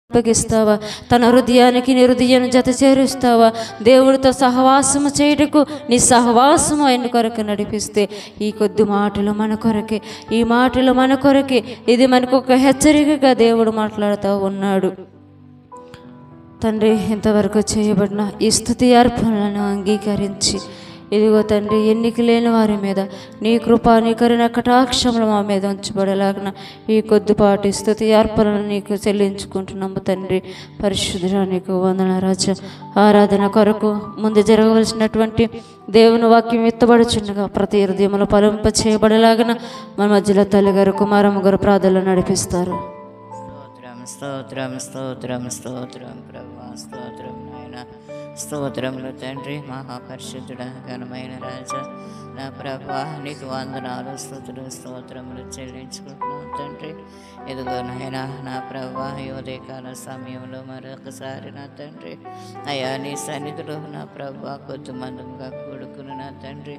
అప్పగిస్తావా? తన హృదయానికి నీ హృదయాన్ని జత చేరుస్తావా? దేవుడితో సహవాసము చేయుటకు నీ సహవాసము ఆయన కొరకు నడిపిస్తే ఈ కొద్ది మాటలు మన కొరకే, ఈ మాటలు మన కొరకే. ఇది మనకు ఒక హెచ్చరికగా దేవుడు మాట్లాడుతూ ఉన్నాడు. తండ్రి, ఇంతవరకు చేయబడిన ఈ స్తుతి అర్పణలను అంగీకరించి ఇదిగో తండ్రి, ఎన్నిక లేని వారి మీద నీ కృపా నీ కరుణ కటాక్షములు మా మీద ఉంచబడేలాగిన ఈ కొద్దిపాటి స్తుతి అర్పణను నీకు చెల్లించుకుంటున్నాము తండ్రి. పరిశుద్ధుడా నీకు వందన రాజా. ఆరాధన కొరకు ముందు జరగవలసినటువంటి దేవుని వాక్యం ఎత్తబడుచుండగా ప్రతి హృదయములు ఫలింప చేయబడేలాగిన మన మధ్యలో తల్లిగారు కుమారమ్మ గారు ప్రార్థనలు నడిపిస్తారు. స్తోత్రం స్తోత్రం స్తోత్రం ప్రభా, స్తోత్రం నాయన, స్తోత్రములు తండ్రి. మహాపరిశుద్ధుడ ఘనమైన రాజా నా ప్రభా, నీకు వందనాలు స్తుతులు స్తోత్రములు చెల్లించుకుంటున్నాం తండ్రి. ఎదుగో నాయన నా ప్రభా, ఈ ఉదయకాల సమయంలో మరొకసారి నా తండ్రి అయ్యా నీ సన్నిధిలో నా ప్రభా కొద్దిమందంగా కూడుకుని నా తండ్రి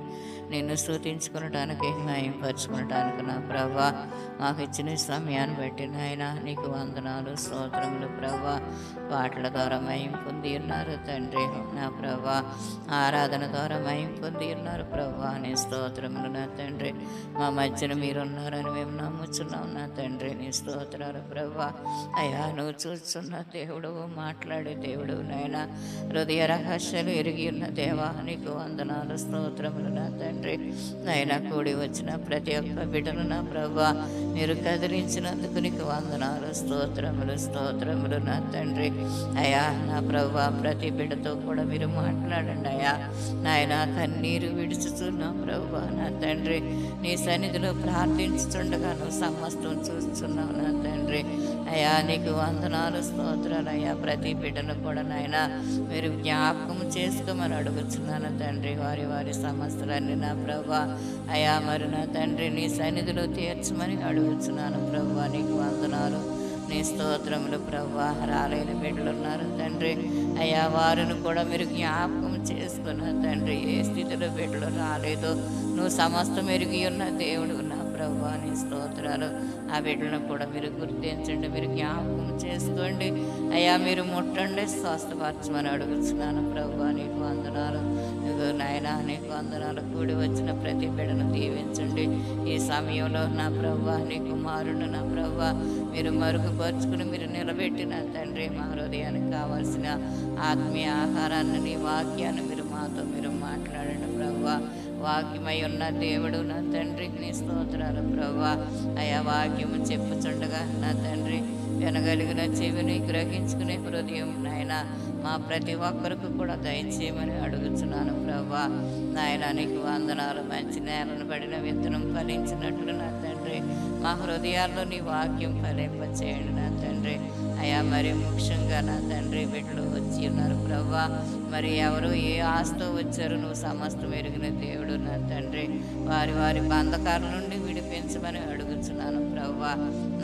నిన్ను స్తుతించుకునటానికి మహింపరచుకునటానికి నా ప్రభా మాకు ఇచ్చిన సమయాన్ని బట్టి నాయన నీకు వందనాలు స్తోత్రములు ప్రభా. పాటల ద్వారా మహిం పొంది ఉన్నారు తండ్రి నా ప్రభా, ఆరాధన ద్వారా మహిం పొంది ఉన్నారు ప్రభా. నీ స్తోత్రములు నా తండ్రి. మా మధ్యన మీరున్నారని మేము నమ్ముచున్నాం నా తండ్రి. నీ స్తోత్రాలు ప్రభా. అయ్యా నువ్వు చూస్తున్న దేవుడు, మాట్లాడే దేవుడు నాయన, హృదయ రహస్యాలు ఎరిగి ఉన్న దేవా నీకు వందనాలు స్తోత్రములు నా తండ్రి. నాయన కూడి వచ్చిన ప్రతి ఒక్క బిడ్డను నా ప్రభా మీరు కదిలించినందుకు నీకు వందనాలు స్తోత్రములు స్తోత్రములు నా తండ్రి. అయ్యా నా ప్రభా ప్రతి బిడ్డతో కూడా మీరు మాట్లాడండి అయ్యా నాయన. కన్నీరు విడుచుతున్నాం ప్రభా నా తండ్రి. నీ సన్నిధిలో ప్రార్థించుతుండగా నువ్వు సమస్తం చూస్తున్నావు నా తండ్రి. అయ్యా నీకు వందనాలు స్తోత్రాలు అయ్యా. ప్రతి బిడ్డను కూడా నాయన మీరు జ్ఞాపకం చేసుకోమని అడుగుతున్నాను తండ్రి. వారి వారి సమస్యలన్నీ నా ప్రభా అయ్యా మరి నా తండ్రి నీ సన్నిధిలో తీర్చమని అడుగుతున్నాను ప్రభా. నీకు వందనాలు నీ స్తోత్రములు ప్రభా. రాలేని బిడ్డలు ఉన్నారు తండ్రి అయ్యా, వారిని కూడా మీరు జ్ఞాపకం చేసుకున్న తండ్రి. ఏ స్థితిలో బిడ్డలు రాలేదో నువ్వు సమస్తం ఎరిగి ఉన్న దేవుడు నా ప్రభా. నీ స్తోత్రాలు. ఆ బిడ్డలను కూడా మీరు గుర్తించండి, మీరు జ్ఞాపకం చేసుకోండి అయ్యా. మీరు ముట్టండి, స్వస్థపరచమని అడుగుతున్నాను ప్రభా. నీకు వందనాలు నాయన, నీకు వందనాలు. కూడి వచ్చిన ప్రతి బిడ్డను దీవించండి ఈ సమయంలో నా ప్రభా. నీ కుమారుడు నా ప్రభా మీరు మరుగుపరుచుకుని మీరు నిలబెట్టిన తండ్రి మా హృదయానికి కావాల్సిన ఆత్మీయ ఆహారాన్ని నీ వాక్యాన్ని మీరు మాతో మీరు మాట్లాడండి ప్రభా. వాక్యమై ఉన్న దేవుడు నా తండ్రి నీ స్తోత్రాలు ప్రభా. అయా వాక్యము చెప్పుచుండగా నా తండ్రి వినగలిగిన చెవిని గ్రహించుకునే హృదయం నాయన మా ప్రతి ఒక్కరికి కూడా దయచేయమని అడుగుతున్నాను ప్రభా. నాయన నీకు వందనాలు. మంచి నేలను పడిన విత్తనం ఫలించినట్లు నా తండ్రి మా హృదయాల్లో నీ వాక్యం ఫలింపచేయండి నా తండ్రి. అయా మరి ముఖ్యంగా నా తండ్రి బిడ్డలు వచ్చి ఉన్నారు ప్రభా. మరి ఎవరు ఏ ఆస్తో వచ్చారు నువ్వు సమస్తం ఎరిగిన దేవుడు నా తండ్రి. వారి వారి బంధకాల నుండి విడిపించమని అడుగుతున్నాను ప్రభా.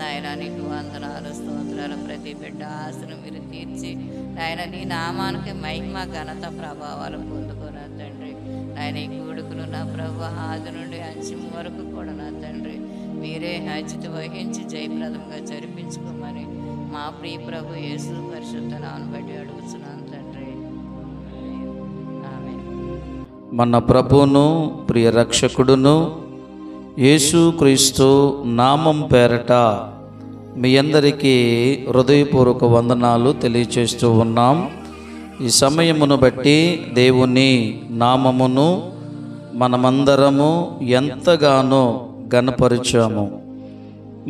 నాయన నీకు వందనాలు స్తోత్రాలు. ప్రతి బిడ్డ ఆశను మీరు తీర్చి నాయన నీ నామానికి మహిమ ఘనత ప్రభావాలు పొందుకున్న తండ్రి. ఆయన ఈ కూడుకులు నా ప్రభా ఆది నుండి అంచం వరకు కూడా నా తండ్రి మీరే అజిత వహించి జయప్రదంగా జరిపించుకోమని మా ప్రియ ప్రభు యేసు పరిశుద్ధ నామమును బట్టి అడుగుతున్నాను తండ్రి. ఆమేన్. మన ప్రభువును ప్రియ రక్షకుడును యేసు క్రీస్తు నామం పేరట మీ అందరికీ హృదయపూర్వక వందనాలు తెలియచేస్తూ ఉన్నాం. ఈ సమయమును బట్టి దేవుని నామమును మనమందరము ఎంతగానో ఘనపరిచాము.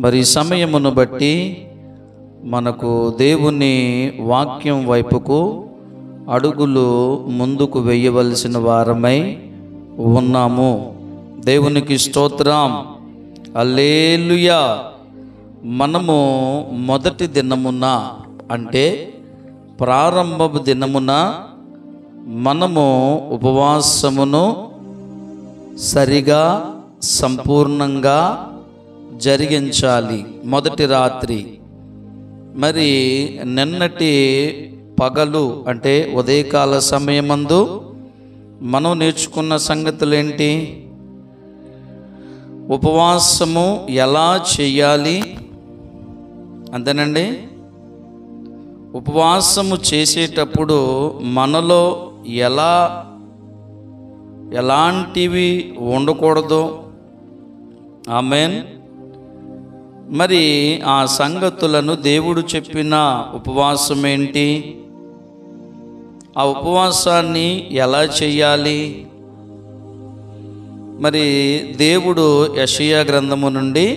మరి ఈ సమయమును బట్టి మనకు దేవుని వాక్యం వైపుకు అడుగులు ముందుకు వేయవలసిన వారమై ఉన్నాము. దేవునికి స్తోత్రం, హల్లెలూయా. మనము మొదటి దినమున అంటే ప్రారంభపు దినమున మనము ఉపవాసమును సరిగా సంపూర్ణంగా జరిగించాలి. మొదటి రాత్రి మరి నిన్నటి పగలు అంటే ఉదయకాల సమయమందు మనం నేర్చుకున్న సంగతులేంటి? ఉపవాసము ఎలా చేయాలి అంతేనండి. ఉపవాసము చేసేటప్పుడు మనలో ఎలాంటివి ఉండకూడదు. ఆమేన్. మరి ఆ సంగతులను దేవుడు చెప్పిన ఉపవాసం ఏంటి, ఆ ఉపవాసాన్ని ఎలా చేయాలి, మరి దేవుడు యెషయా గ్రంథము నుండి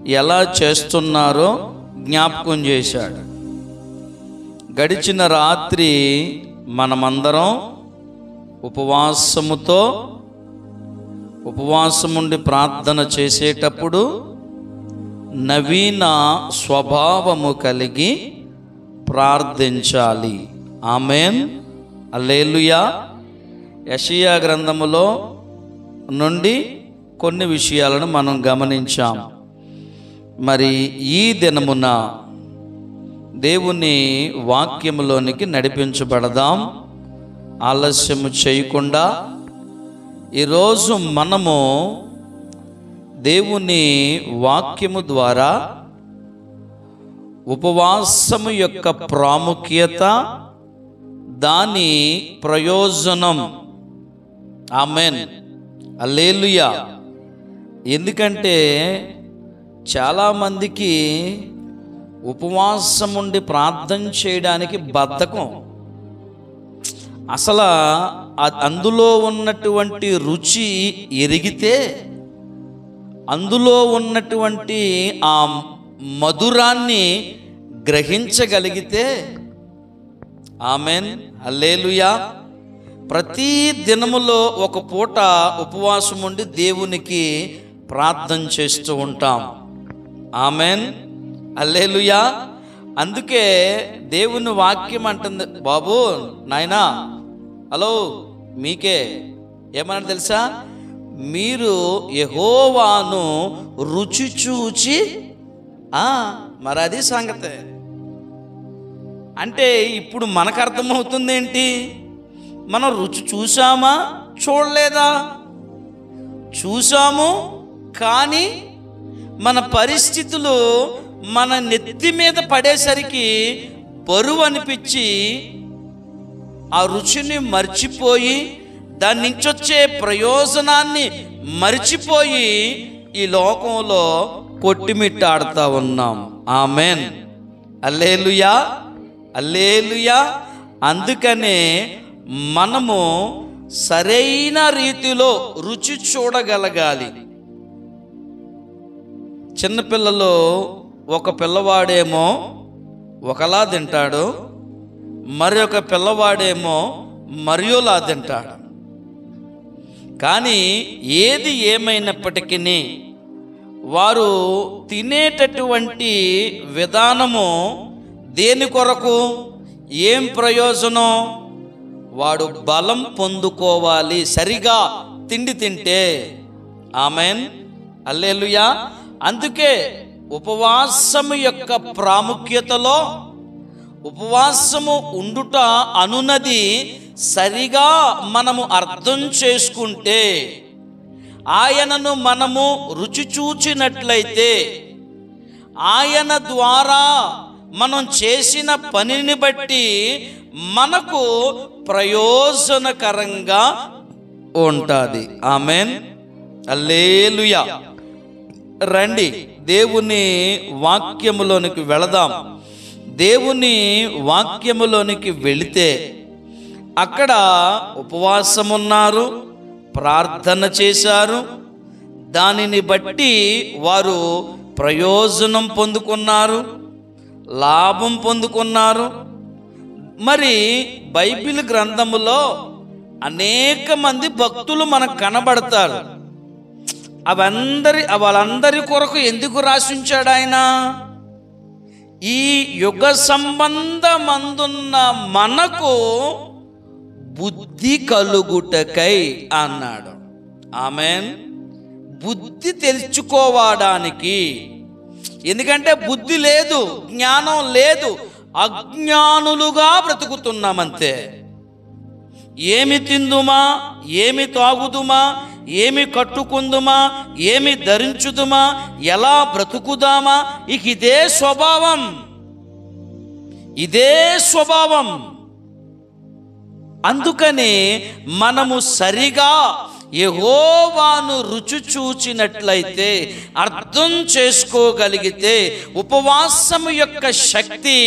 ఎలా చేస్తున్నారో జ్ఞాపకం చేశాడు. గడిచిన రాత్రి మనమందరం ఉపవాసముండి ప్రార్థన చేసేటప్పుడు నవీన స్వభావము కలిగి ప్రార్థించాలి. ఆమేన్. హల్లెలూయా. యెషయా గ్రంథములో నుండి కొన్ని విషయాలను మనం గమనించాం. మరి ఈ దినమున దేవుని వాక్యములోనికి నడిపించబడదాం. ఆలస్యము చేయకుండా ఈరోజు మనము దేవుని వాక్యము ద్వారా ఉపవాసము యొక్క ప్రాముఖ్యత, దాని ప్రయోజనం. ఆమేన్. హల్లెలూయా. ఎందుకంటే చాలామందికి ఉపవాసం ఉండి ప్రార్థన చేయడానికి బద్ధకం. అసలు అందులో ఉన్నటువంటి రుచి ఎరిగితే, అందులో ఉన్నటువంటి ఆ మధురాన్ని గ్రహించగలిగితే, ఆమేన్. హల్లెలూయా. ప్రతి దినములో ఒక పూట ఉపవాసం ఉండి దేవునికి ప్రార్థన చేస్తూ ఉంటాం. ఆమేన్. హల్లెలూయా. అందుకే దేవుని వాక్యం అంటుంది, బాబు నాయనా, హలో మీకే ఏమన్నా తెలుసా, మీరు యెహోవాను రుచి చూచి. మరి అది సంగతే. అంటే ఇప్పుడు మనకు అర్థమవుతుంది ఏంటి, మనం రుచి చూసామా చూడలేదా? చూసాము, కానీ మన పరిస్థితులు మన నెత్తి మీద పడేసరికి బరువు అనిపించి ఆ రుచిని మర్చిపోయి, దాని నుంచి వచ్చే ప్రయోజనాన్ని మర్చిపోయి ఈ లోకంలో కొట్టిమిట్టాడుతూ ఉన్నాం. ఆమేన్. హల్లెలూయా. హల్లెలూయా. అందుకనే మనము సరైన రీతిలో రుచి చూడగలగాలి. చిన్నపిల్లలు, ఒక పిల్లవాడేమో ఒకలా తింటాడు, మరి ఒక పిల్లవాడేమో మరియోలా తింటాడు. కానీ ఏది ఏమైనప్పటికీ వారు తినేటటువంటి విధానము దేని కొరకు, ఏం ప్రయోజనం? వాడు బలం పొందుకోవాలి సరిగా తిండి తింటే. ఆమేన్. హల్లెలూయా. అందుకే ఉపవాసము యొక్క ప్రాముఖ్యతలో ఉపవాసము ఉండుట అనున్నది సరిగా మనము అర్థం చేసుకుంటే, ఆయనను మనము రుచి చూచినట్లయితే, ఆయన ద్వారా మనం చేసిన పనిని బట్టి మనకు ప్రయోజనకరంగా ఉంటుంది. ఆమేన్. హల్లెలూయా. రండి దేవుని వాక్యములోనికి వెళదాం. దేవుని వాక్యములోనికి వెళితే అక్కడ ఉపవాసమున్నారు, ప్రార్థన చేశారు, దానిని బట్టి వారు ప్రయోజనం పొందుకున్నారు, లాభం పొందుకున్నారు. మరి బైబిల్ గ్రంథములో అనేక మంది భక్తులు మనకు కనబడతారు. వాళ్ళందరి కొరకు ఎందుకు రాసించాడు ఆయన? ఈ యుగ సంబంధమందున్న మనకు బుద్ధి కలుగుటకై అన్నాడు. ఆమేన్. బుద్ధి తెలుసుకోవడానికి. ఎందుకంటే బుద్ధి లేదు, జ్ఞానం లేదు, అజ్ఞానులుగా బ్రతుకుతున్నామంతే. ఏమి తిందుమా, ఏమి తాగుదుమా, ఏమి కట్టుకుందుమా, ఏమి ధరించుదుమా, ఎలా బ్రతుకుదామా, ఇదే స్వభావం. ఇదే స్వభావం. అందుకని మనము సరిగా యెహోవాను రుచి చూచినట్లయితే, అర్థం చేసుకోగలిగితే, ఉపవాసము యొక్క శక్తి,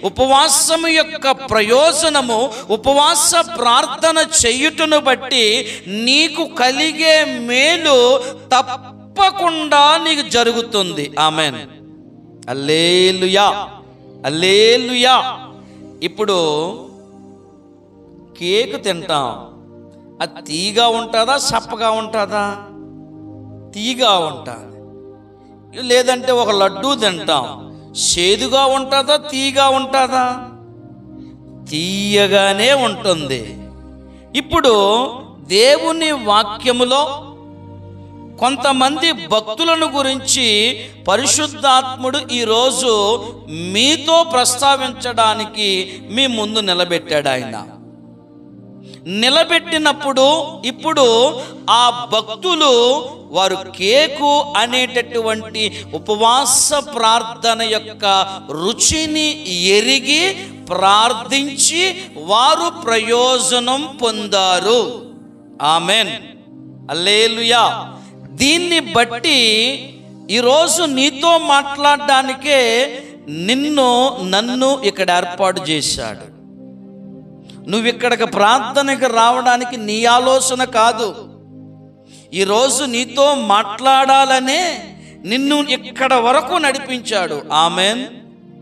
ఉపవాసము యొక్క ప్రయోజనము, ఉపవాస ప్రార్థన చేయుటను బట్టి నీకు కలిగే మేలు తప్పకుండా నీకు జరుగుతుంది. ఆమేన్. హల్లెలూయా, హల్లెలూయా. ఇప్పుడు కేక్ తింటాం, అది తీగా ఉంటుందా సప్పగా ఉంటుందా? తీగా ఉంటుంది. లేదంటే ఒక లడ్డూ తింటాం, చేదుగా ఉంటుందా తీగా ఉంటుందా? తీయగానే ఉంటుంది. ఇప్పుడు దేవుని వాక్యములో కొంతమంది భక్తులను గురించి పరిశుద్ధాత్ముడు ఈరోజు మీతో ప్రస్తావించడానికి మీ ముందు నిలబెట్టాడు. ఆయన నిలబెట్టినప్పుడు ఇప్పుడు ఆ భక్తులు వారు కేకు అనేటటువంటి ఉపవాస ప్రార్థన యొక్క రుచిని ఎరిగి ప్రార్థించి వారు ప్రయోజనం పొందారు. ఆమేన్, హల్లెలూయా. దీన్ని బట్టి ఈరోజు నీతో మాట్లాడడానికే నన్ను ఇక్కడ ఏర్పాటు చేశాడు. నువ్వు ఇక్కడికి ప్రార్థనకి రావడానికి నీ ఆలోచన కాదు. ఈరోజు నీతో మాట్లాడాలనే నిన్ను ఇక్కడ వరకు నడిపించాడు. ఆమేన్,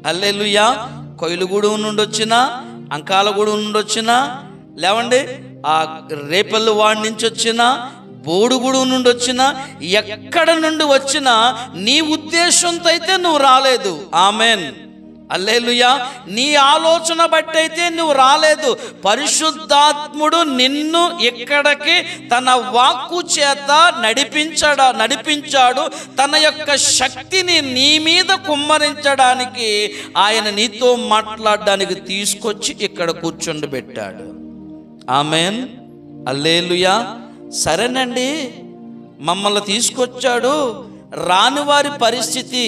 హల్లెలూయా. కొయిలుగూడెం నుండి వచ్చినా, అంకాలగూడెం నుండి వచ్చినా, లేవండి ఆ రేపల్లి వాడి నుంచి వచ్చినా, బోడుగూడెం నుండి వచ్చినా, ఎక్కడ నుండి వచ్చినా నీ ఉద్దేశంతో అయితే నువ్వు రాలేదు. ఆమేన్, హల్లెలూయా. నీ ఆలోచన బట్టి అయితే నువ్వు రాలేదు. పరిశుద్ధాత్ముడు నిన్ను ఇక్కడికి తన వాక్కు చేత నడిపించాడు. తన యొక్క శక్తిని నీ మీద కుమ్మరించడానికి ఆయన నీతో మాట్లాడడానికి తీసుకొచ్చి ఇక్కడ కూర్చోబెట్టాడు. ఆమేన్, హల్లెలూయా. సరేనండి, మమ్మల్ని తీసుకొచ్చాడు, రాని వారి పరిస్థితి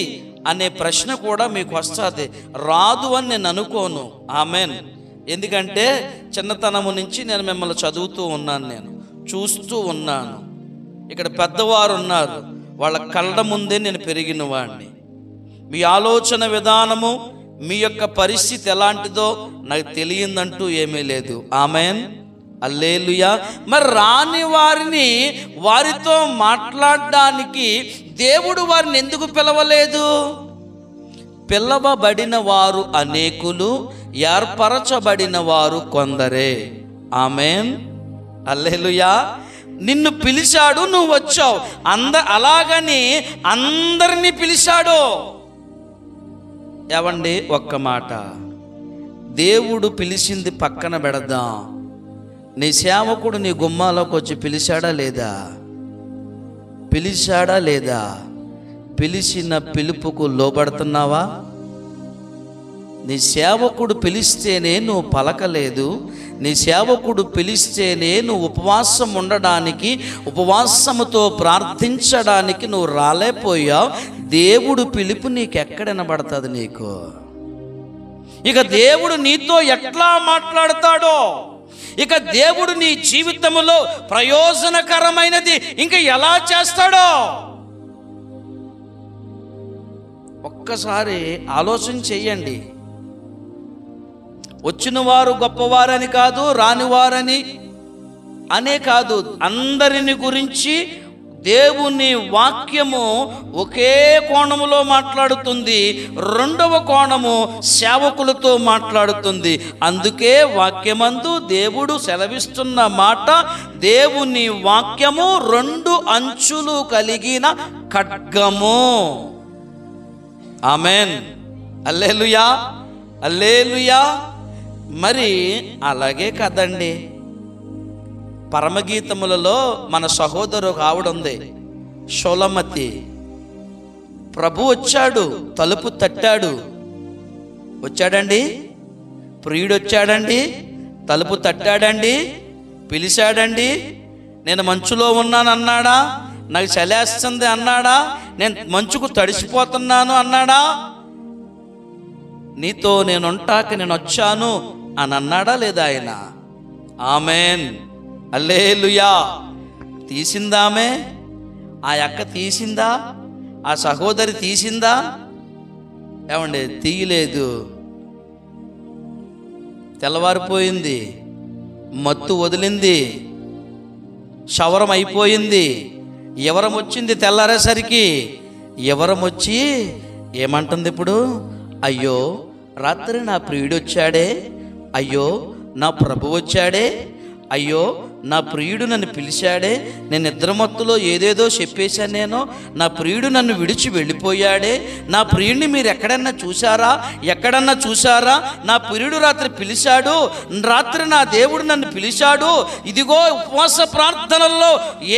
అనే ప్రశ్న కూడా మీకు వస్తుంది. రాదు అని నేను అనుకోను. ఆమేన్. ఎందుకంటే చిన్నతనము నుంచి నేను మిమ్మల్ని చదువుతూ ఉన్నాను, నేను చూస్తూ ఉన్నాను. ఇక్కడ పెద్దవారు ఉన్నారు, వాళ్ళ కళ్ళ ముందే నేను పెరిగిన వాడిని. మీ ఆలోచన విధానము, మీ యొక్క పరిస్థితి ఎలాంటిదో నాకు తెలియదంటూ ఏమీ లేదు. ఆమేన్, హల్లెలూయా. మరి రాని వారిని వారితో మాట్లాడడానికి దేవుడు వారిని ఎందుకు పిలవలేదు? పిలవబడిన వారు అనేకులు, ఏర్పరచబడిన వారు కొందరే. ఆమేన్, హల్లెలూయా. నిన్ను పిలిచాడు, నువ్వు వచ్చావు. అలాగని అందరినీ పిలిచాడు. ఏవండి, ఒక్క మాట, దేవుడు పిలిచింది పక్కన పెడదాం. నీ సేవకుడు నీ గుమ్మాలోకి వచ్చి పిలిచాడా లేదా? పిలిచాడా లేదా? పిలిచిన పిలుపుకు లోబడుతున్నావా? నీ సేవకుడు పిలిస్తేనే నువ్వు పలకలేదు. నీ సేవకుడు పిలిస్తేనే నువ్వు ఉపవాసం ఉండడానికి, ఉపవాసముతో ప్రార్థించడానికి నువ్వు రాలేపోయావు. దేవుడు పిలుపు నీకెక్కడ వినబడుతుంది నీకు? ఇక దేవుడు నీతో ఎట్లా మాట్లాడతాడో, ఇక దేవుడు నీ జీవితంలో ప్రయోజనకరమైనది ఇంకా ఎలా చేస్తాడో ఒక్కసారి ఆలోచన చెయ్యండి. వచ్చిన వారు గొప్పవారని కాదు, రానివారని అనే కాదు, అందరిని గురించి దేవుని వాక్యము ఒకే కోణములో మాట్లాడుతుంది. రెండవ కోణము సేవకులతో మాట్లాడుతుంది. అందుకే వాక్యమందు దేవుడు సెలవిస్తున్న మాట, దేవుని వాక్యము 2 అంచులు కలిగిన ఖడ్గము. ఆమేన్, హల్లెలూయా, హల్లెలూయా. మరి అలాగే కదండి, పరమగీతములలో మన సహోదరు ఆవిడ ఉంది, షోలమతి. ప్రభు వచ్చాడు, తలుపు తట్టాడు. వచ్చాడండి, ప్రియుడు వచ్చాడండి, తలుపు తట్టాడండి, పిలిచాడండి. నేను మంచులో ఉన్నాను అన్నాడా? నాకు చలేస్తుంది అన్నాడా? నేను మంచుకు తడిసిపోతున్నాను అన్నాడా? నీతో నేను ఉంటాక నేను వచ్చాను అని అన్నాడా లేదా ఆయన? ఆమెన్, హల్లెలూయా. తీసిందామే? ఆ అక్క తీసిందా? ఆ సహోదరి తీసిందా? ఏమండి, తీయలేదు. తెల్లవారిపోయింది, మత్తు వదిలింది, శవరం అయిపోయింది. ఎవరం వచ్చింది తెల్లారేసరికి. ఎవరం వచ్చి ఏమంటుంది ఇప్పుడు? అయ్యో రాత్రి నా ప్రియుడు వచ్చాడే, అయ్యో నా ప్రభు వచ్చాడే, అయ్యో నా ప్రియుడు నన్ను పిలిచాడే, నేను నిద్రమత్తులో ఏదేదో చెప్పేశాను నేను, నా ప్రియుడు నన్ను విడిచి వెళ్ళిపోయాడే, నా ప్రియుడిని మీరు ఎక్కడన్నా చూశారా? నా ప్రియుడు రాత్రి పిలిచాడు, రాత్రి నా దేవుడు నన్ను పిలిచాడు, ఇదిగో ఉపవాస ప్రార్థనల్లో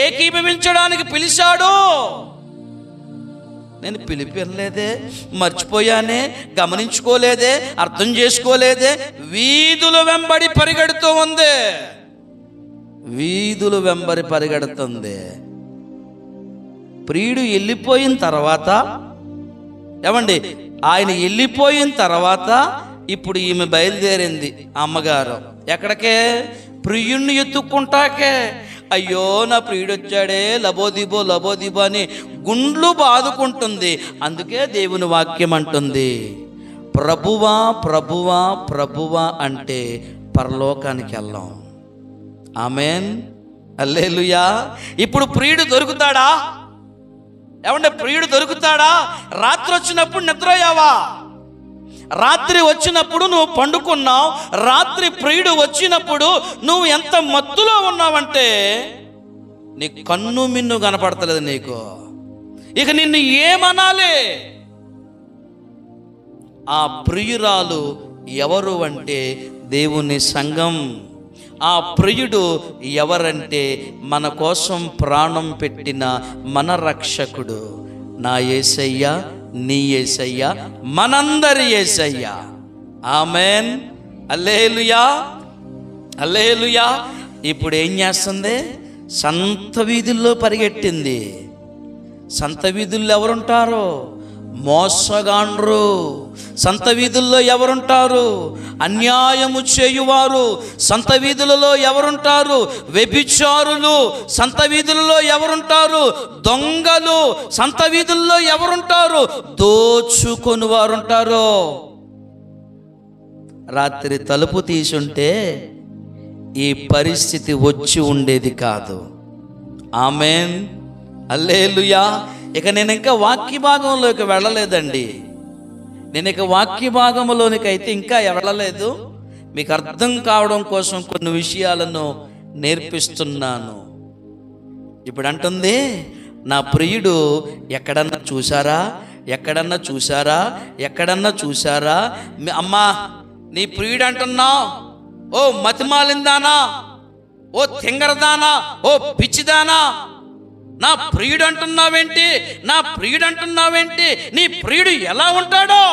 ఏకీభవించడానికి పిలిచాడు, నేను పిలిపినలేదే, మర్చిపోయానే, గమనించుకోలేదే, అర్థం చేసుకోలేదే. వీధుల వెంబడి పరిగెడుతూ ఉంది, వీధుల వెంబడి పరిగెడుతుంది. ప్రియుడు వెళ్ళిపోయిన తర్వాత, ఏమండి, ఆయన వెళ్ళిపోయిన తర్వాత ఇప్పుడు ఈమె బయలుదేరింది. అమ్మగారు ఎక్కడికే? ప్రియుణ్ణి ఎత్తుక్కుంటాకే. అయ్యో నా ప్రియుడు వచ్చాడే, లబోదిబో అని గుండ్లు బాదుకుంటుంది. అందుకే దేవుని వాక్యం అంటుంది, ప్రభువా ప్రభువా ప్రభువా అంటే పరలోకానికి వెళ్ళాం. ఆమెన్, హల్లెలూయా. ఇప్పుడు ప్రియుడు దొరుకుతాడా? ఏమంటే ప్రియుడు దొరుకుతాడా? రాత్రి వచ్చినప్పుడు నిద్రపోయావా? రాత్రి వచ్చినప్పుడు నువ్వు పండుకున్నావు. రాత్రి ప్రియుడు వచ్చినప్పుడు నువ్వు ఎంత మత్తులో ఉన్నావంటే నీ కన్ను మిన్ను కనపడతలేదు నీకు. ఇక నిన్ను ఏమనాలి? ఆ ప్రియురాలు ఎవరు అంటే దేవుని సంఘం. ఆ ప్రియుడు ఎవరంటే మన కోసం ప్రాణం పెట్టిన మన రక్షకుడు, నా యేసయ్య, నీ యేసయ్య, మనందరి యేసయ్య. ఆమెన్, హల్లెలూయా, హల్లెలూయా. ఇప్పుడు ఏం చేస్తుంది? సంత వీధుల్లో పరిగెట్టింది. సంత వీధుల్లో ఎవరుంటారు? మోసగాండ్రు. సంత వీధుల్లో ఎవరుంటారు? అన్యాయము చేయువారు. సంత వీధులలో ఎవరుంటారు? వ్యభిచారులు. సంత వీధులలో ఎవరుంటారు? దొంగలు. సంత వీధుల్లో ఎవరుంటారు? దోచుకొని వారుంటారు. రాత్రి తలుపు తీసుంటే ఈ పరిస్థితి వచ్చి ఉండేది కాదు. ఆమెన్, హల్లెలూయా. ఇక నేను ఇంకా వాక్య భాగంలోకి వెళ్ళలేదండి. నేను ఇక వాక్య భాగంలోనికి అయితే ఇంకా వెళ్ళలేదు. మీకు అర్థం కావడం కోసం కొన్ని విషయాలను నేర్పిస్తున్నాను. ఇప్పుడు అంటుంది, నా ప్రియుడు ఎక్కడన్నా చూసారా? అమ్మా, నీ ప్రియుడు అంటున్నావు, ఓ మతిమాలిందానా, ఓ తింగరదానా, ఓ పిచ్చిదానా, నా ప్రియుడు అంటున్నావేంటి? నీ ప్రియుడు ఎలా ఉంటాడో?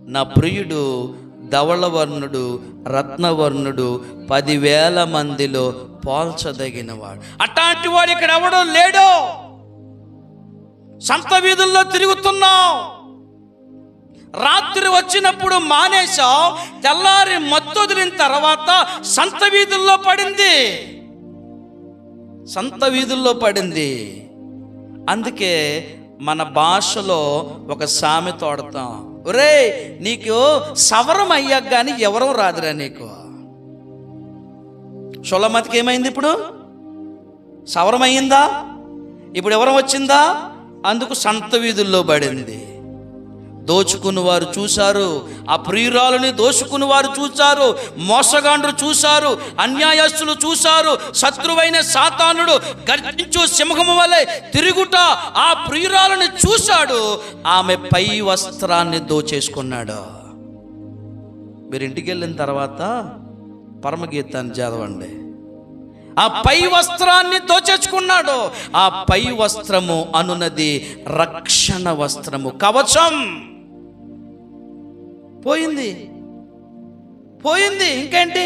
నా ప్రియుడు ధవళవర్ణుడు, రత్నవర్ణుడు, 10,000 మందిలో పోల్చదగినవాడు. అట్లాంటి వాడు ఇక్కడ ఎవడో లేడో. సంత వీధుల్లో తిరుగుతున్నావు. రాత్రి వచ్చినప్పుడు మానేశావు, తెల్లారి మత్తు వదిలిన తర్వాత సంత వీధుల్లో పడింది. అందుకే మన భాషలో ఒక సామెత వాడతాం, ఒరే నీకు సవరం అయ్యాక కానీ ఎవరో రాదురా నీకు. షొలమతికి ఏమైంది? ఇప్పుడు సవరం అయ్యిందా? ఇప్పుడు ఎవరం వచ్చిందా? అందుకు సంత వీధుల్లో పడింది. దోచుకుని వారు చూశారు, ఆ ప్రియురాలని దోచుకుని వారు చూశారు, మోసగాండ్రు చూశారు, అన్యాయస్తులు చూశారు. శత్రువైన సాతానుడు గర్జించు సింహము వలె తిరుగుట ఆ ప్రియురాలని చూశాడు. ఆమె పై వస్త్రాన్ని దోచేసుకున్నాడు. మీరు ఇంటికి వెళ్ళిన తర్వాత పరమగీతాన్ని చదవండి. ఆ పై వస్త్రాన్ని దోచేసుకున్నాడు. ఆ పై వస్త్రము అనున్నది రక్షణ వస్త్రము, కవచం. పోయింది. ఇంకేంటి?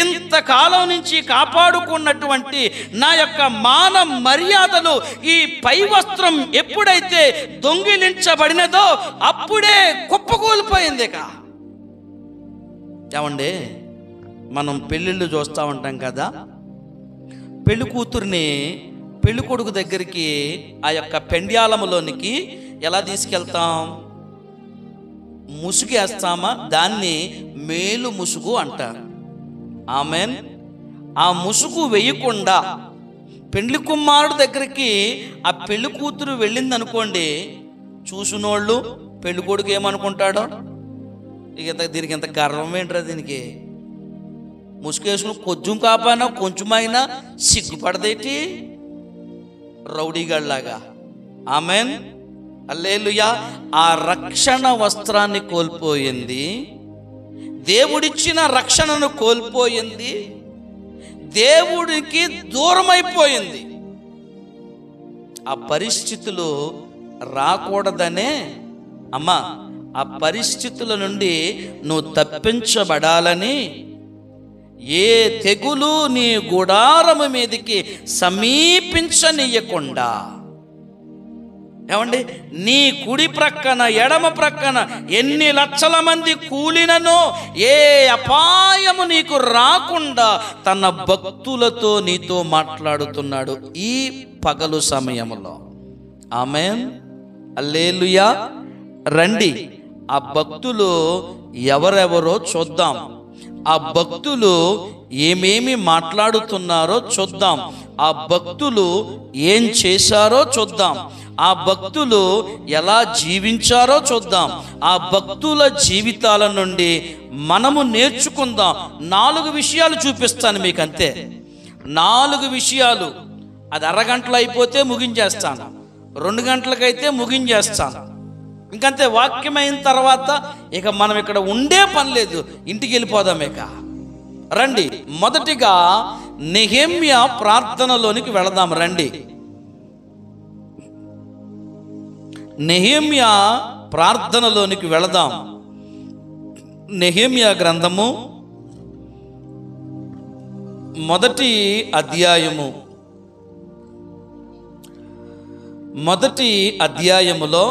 ఇంతకాలం నుంచి కాపాడుకున్నటువంటి నా యొక్క మాన మర్యాదలు ఈ పై వస్త్రం ఎప్పుడైతే దొంగిలించబడినదో అప్పుడే కుప్ప కుప్పకూలిపోయింది. ఇక ఏమండి, మనం పెళ్ళిళ్ళు చూస్తూ ఉంటాం కదా, పెళ్లి కూతుర్ని పెళ్లి కొడుకు దగ్గరికి ఆ యొక్క పెండ్యాలములోనికి ఎలా తీసుకెళ్తాం? ముసుగు వేస్తామా? దాన్ని మేలు ముసుగు అంటారు. ఆమెన్. ఆ ముసుగు వేయకుండా పెళ్లి కుమారుడు దగ్గరికి ఆ పెళ్లి కూతురు వెళ్ళింది అనుకోండి, చూసినోళ్ళు పెళ్లి కొడుకు ఏమనుకుంటాడో, దీనికి ఎంత గర్వం ఏంట్రా, దీనికి ముసుగు వేసుకుని కొంచెం కాపానా కొంచెమైనా సిగ్గుపడదేటి, రౌడీగాళ్ళలాగా. ఆమెన్, హల్లెలూయా. ఆ రక్షణ వస్త్రాన్ని కోల్పోయింది, దేవుడిచ్చిన రక్షణను కోల్పోయింది, దేవుడికి దూరం అయిపోయింది. ఆ పరిస్థితులు రాకూడదనే అమ్మా, ఆ పరిస్థితుల నుండి నువ్వు తప్పించబడాలని ఏ తెగులు నీ గుడారము మీదకి సమీపించనీయకుండా, ఏమండి, నీ కుడి ప్రక్కన ఎడమ ప్రక్కన ఎన్ని లక్షల మంది కూలిననో ఏ అపాయము నీకు రాకుండా తన భక్తులతో నీతో మాట్లాడుతున్నాడు ఈ పగలు సమయంలో. ఆమేన్, హల్లెలూయా. రండి, ఆ భక్తులు ఎవరెవరో చూద్దాం. ఆ భక్తులు ఏమేమి మాట్లాడుతున్నారో చూద్దాం. ఆ భక్తులు ఏం చేశారో చూద్దాం. ఆ భక్తులు ఎలా జీవించారో చూద్దాం. ఆ భక్తుల జీవితాల నుండి మనము నేర్చుకుందాం. 4 విషయాలు చూపిస్తాను మీకు, అంతే. 4 విషయాలు. అది అరగంటలో అయిపోతే ముగించేస్తాను, 2 గంటలకైతే ముగించేస్తాను. ఇంకంతే. వాక్యమైన తర్వాత ఇక మనం ఇక్కడ ఉండే పని లేదు, ఇంటికి వెళ్ళిపోదాం. ఇక రండి, మొదటిగా నెహెమ్యా ప్రార్థనలోనికి వెళదాం. రండి, నెహెమ్యా ప్రార్థనలోనికి వెళదాం. నెహెమ్యా గ్రంథము మొదటి అధ్యాయము, మొదటి అధ్యాయములో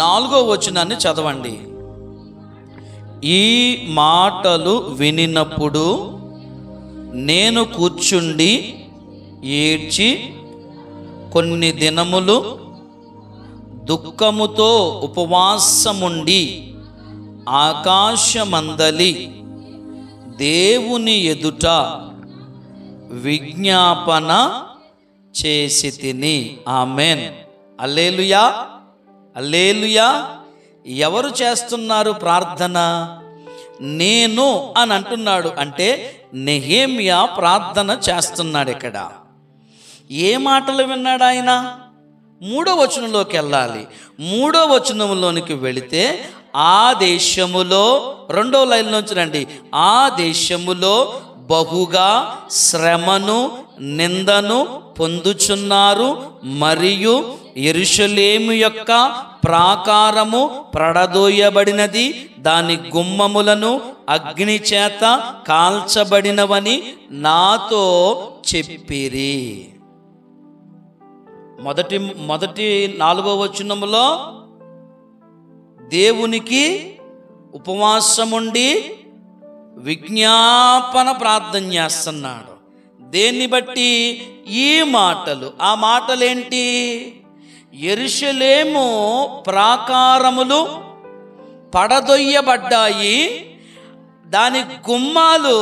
4వ వచనాన్ని చదవండి. ఈ మాటలు వినినప్పుడు నేను కూర్చుండి ఏడ్చి కొన్ని దినములు దుఃఖముతో ఉపవాసముండి ఆకాశమందలి దేవుని ఎదుట విజ్ఞాపన చేసి తిని. ఆమెన్, హల్లెలూయా, హల్లెలూయా. ఎవరు చేస్తున్నారు ప్రార్థన? నేను అని అంటున్నాడు. అంటే నెహెమ్యా ప్రార్థన చేస్తున్నాడు. ఇక్కడ ఏ మాటలు విన్నాడు ఆయన? 3వ వచనంలోకి వెళ్ళాలి. 3వ వచనంలోనికి వెళితే ఆ దేశములో, 2వ లైన్లోంచి రండి. ఆ దేశములో బహుగా శ్రమను నిందను పొందుచున్నారు, మరియు యెరూషలేము యొక్క ప్రాకారము పడదోయబడినది, దాని గుమ్మములను అగ్ని చేత కాల్చబడినవని నాతో చెప్పిరి. మొదటి 4వ వచనములో దేవునికి ఉపవాసముండి విజ్ఞాపన ప్రార్థన చేస్తున్నాడు. దేన్ని బట్టి? ఈ మాటలు. ఆ మాటలేంటి? యెరూషలేము ప్రాకారములు పడదొయ్యబడ్డాయి, దాని గుమ్మాలు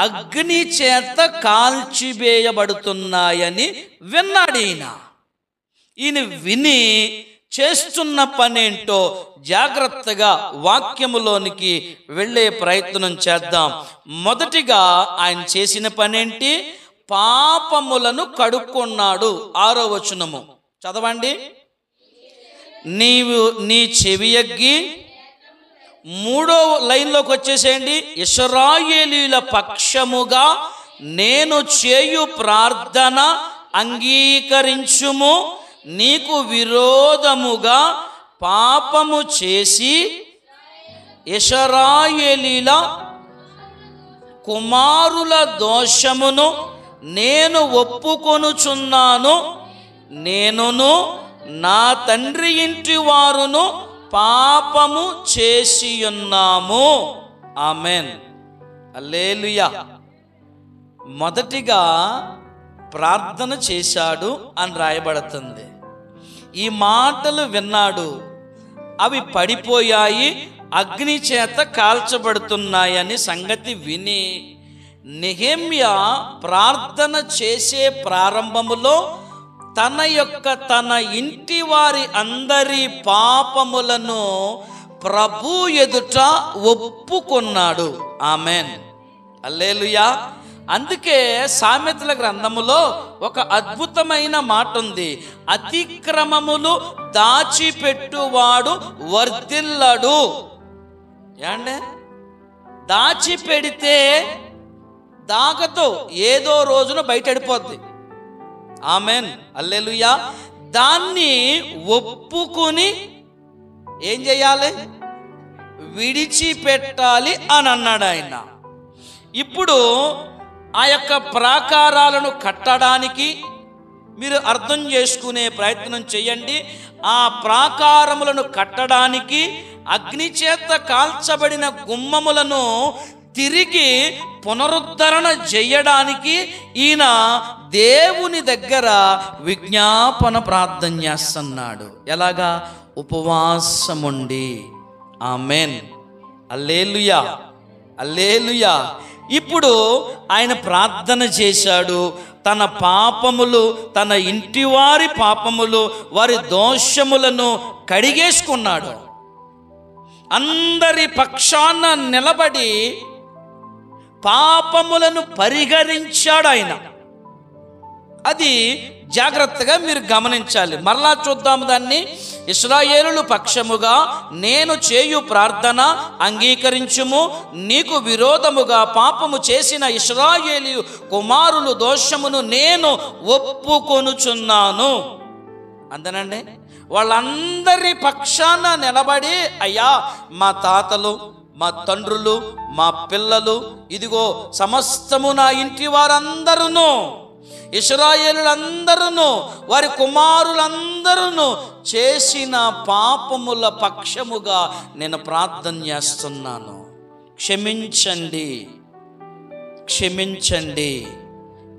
అగ్ని చేత కాల్చివేయబడుతున్నాయని విన్నాడు ఈయన. ఈయన విని చేస్తున్న పనేంటో జాగ్రత్తగా వాక్యములోనికి వెళ్ళే ప్రయత్నం చేద్దాం. మొదటిగా ఆయన చేసిన పనేంటి? పాపములను కడుక్కున్నాడు. 6వ వచనము చదవండి. నీవు నీ చెవియగ్గి, 3వ లైన్లోకి వచ్చేసేయండి. ఇశ్రాయేలీయుల పక్షముగా నేను చేయు ప్రార్థన అంగీకరించుము, నీకు విరోధముగా పాపము చేసి ఇశ్రాయేలీయుల కుమారుల దోషమును నేను ఒప్పుకొనుచున్నాను, నేనును నా తండ్రి ఇంటి వారును పాపము చేసి ఉన్నాము. ఆమెన్. హల్లెలూయా. మొదటిగా ప్రార్థన చేశాడు అని రాయబడుతుంది. ఈ మాటలు విన్నాడు, అవి పడిపోయాయి, అగ్ని చేత కాల్చబడుతున్నాయని సంగతి విని నెహెమ్యా ప్రార్థన చేసే ప్రారంభములో తన ఇంటి వారి అందరి పాపములను ప్రభు ఎదుట ఒప్పుకొన్నాడు. ఆమెన్. హల్లెలూయా. అందుకే సామెతల గ్రంథములో ఒక అద్భుతమైన మాట ఉంది, అతిక్రమములు దాచిపెట్టువాడు వర్ధిల్లడు. ఏంటే దాచిపెడితే దాగతో ఏదో రోజున బయటడిపోద్ది. ఆమెన్. హల్లెలూయా. దాన్ని ఒప్పుకుని ఏం చేయాలి? విడిచిపెట్టాలి అని అన్నాడు ఆయన. ఇప్పుడు ఆ యొక్క ప్రాకారాలను కట్టడానికి మీరు అర్థం చేసుకునే ప్రయత్నం చేయండి. ఆ ప్రాకారములను కట్టడానికి అగ్ని చేత కాల్చబడిన గుమ్మములను తిరిగి పునరుద్ధరణ చేయడానికి ఈయన దేవుని దగ్గర విజ్ఞాపన ప్రార్థన చేస్తున్నాడు. ఎలాగా? ఉపవాసముండి. ఆమెన్. హల్లెలూయా. హల్లెలూయా. ఇప్పుడు ఆయన ప్రార్థన చేశాడు. తన పాపములు, తన ఇంటివారి పాపములు, వారి దోషములను కడిగేసుకున్నాడు. అందరి పక్షాన నిలబడి పాపములను పరిహరించాడు ఆయన. అది జాగ్రత్తగా మీరు గమనించాలి. మరలా చూద్దాం దాన్ని. ఇశ్రాయేలుల పక్షముగా నేను చేయు ప్రార్థన అంగీకరించుము. నీకు విరోధముగా పాపము చేసిన ఇశ్రాయేలు కుమారులు దోషమును నేను ఒప్పుకొనుచున్నాను. అందనండి, వాళ్ళందరి పక్షాన నిలబడి, అయ్యా మా తాతలు, మా తండ్రులు, మా పిల్లలు, ఇదిగో సమస్తము నా ఇంటి వారందరూ, ఇశ్రాయేలులందరూ, వారి కుమారులందరూ చేసిన పాపముల పక్షముగా నేను ప్రార్థన చేస్తున్నాను. క్షమించండి, క్షమించండి,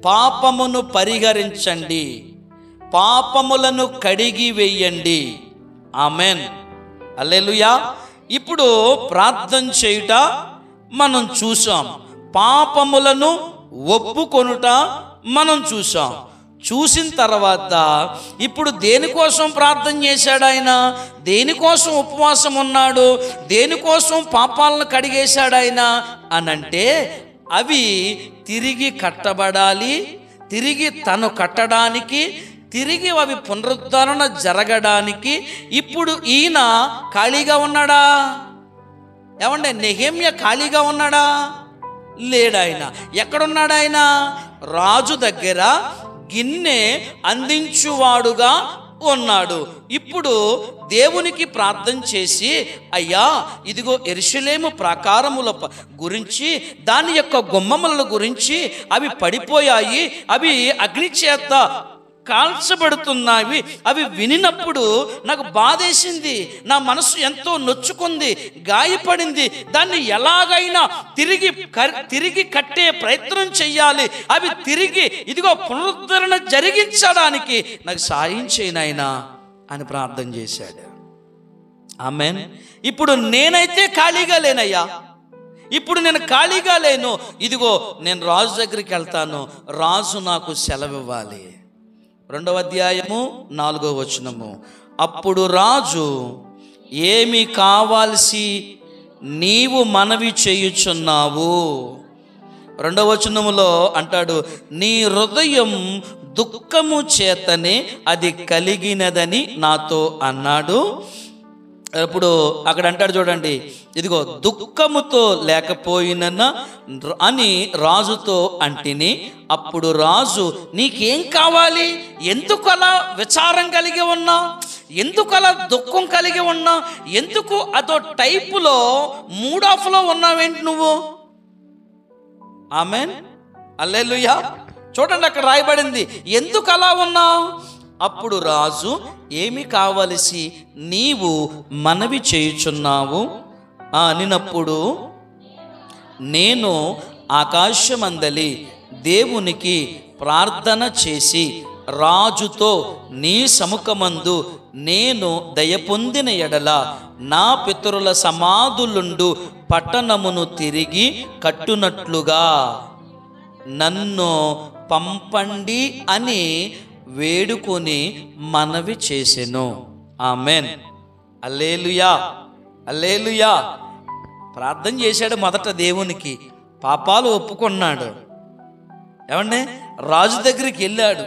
పాపమును పరిహరించండి, పాపములను కడిగి వేయండి. ఆమెన్. హల్లెలూయా. ఇప్పుడు ప్రార్థన చేయుట మనం చూసాం, పాపములను ఒప్పుకొనుట మనం చూసాం. చూసిన తర్వాత ఇప్పుడు దేనికోసం ప్రార్థన చేశాడు ఆయన? దేనికోసం ఉపవాసం ఉన్నాడు? దేనికోసం పాపాలను కడిగేశాడు ఆయన అనంటే, అవి తిరిగి కట్టబడాలి, తిరిగి తను కట్టడానికి, తిరిగి అవి పునరుద్ధరణ జరగడానికి. ఇప్పుడు ఈయన ఖాళీగా ఉన్నాడా? ఏమంటే నెహెమ్యా ఖాళీగా ఉన్నాడా? లేడు. ఆయన ఎక్కడున్నాడు? ఆయన రాజు దగ్గర గిన్నె అందించువాడుగా ఉన్నాడు. ఇప్పుడు దేవునికి ప్రార్థన చేసి, అయ్యా ఇదిగో యెరూషలేము ప్రాకారముల గురించి, దాని యొక్క గుమ్మముల గురించి, అవి పడిపోయాయి, అవి అగ్ని చేత కాల్చబడుతున్నాయి. అవి వినినప్పుడు నాకు బాధేసింది, నా మనసు ఎంతో నొచ్చుకుంది, గాయపడింది. దాన్ని ఎలాగైనా తిరిగి కట్టే ప్రయత్నం చెయ్యాలి. అవి తిరిగి ఇదిగో పునరుద్ధరణ జరిగించడానికి నాకు సాయం చేయనాయనా అని ప్రార్థన చేశాడు. ఆమెన్. ఇప్పుడు నేనైతే ఖాళీగా లేనయ్యా, ఇప్పుడు నేను ఖాళీగా లేను. ఇదిగో నేను రాజు దగ్గరికి వెళ్తాను, రాజు నాకు సెలవివ్వాలి. 2వ అధ్యాయము 4వ వచనము. అప్పుడు రాజు, ఏమి కావాల్సి నీవు మనవి చేయుచున్నావు? 2వ వచనములో అంటాడు, నీ హృదయం దుఃఖము చేతనే అది కలిగినదని నాతో అన్నాడు. ఇప్పుడు అక్కడ అంటాడు చూడండి, ఇదిగో దుఃఖముతో లేకపోయినన్నా అని రాజుతో అంటిని. అప్పుడు రాజు, నీకేం కావాలి? ఎందుకు అలా విచారం కలిగి ఉన్నా? ఎందుకు అలా దుఃఖం కలిగి ఉన్నా? ఎందుకు అదో టైపులో మూడ్ ఆఫ్లో ఉన్నావేంటి నువ్వు? ఆమెన్. హల్లెలూయా. చూడండి అక్కడ రాయబడింది, ఎందుకు అలా ఉన్నావు? అప్పుడు రాజు, ఏమి కావలసి నీవు మనవి చేయుచున్నావు అనినప్పుడు, నేను ఆకాశమందలి దేవునికి ప్రార్థన చేసి రాజుతో నీ సముఖమందు నేను దయ పొందిన ఎడల నా పితరుల సమాధులుండు పట్టణమును తిరిగి కట్టునట్లుగా నన్ను పంపండి అని వేడుకొని మనవి చేసెను. ఆమెన్. హల్లెలూయా, హల్లెలూయా. ప్రార్థన చేశాడు మొదట దేవునికి, పాపాలు ఒప్పుకున్నాడు. ఏమండి, రాజు దగ్గరికి వెళ్ళాడు,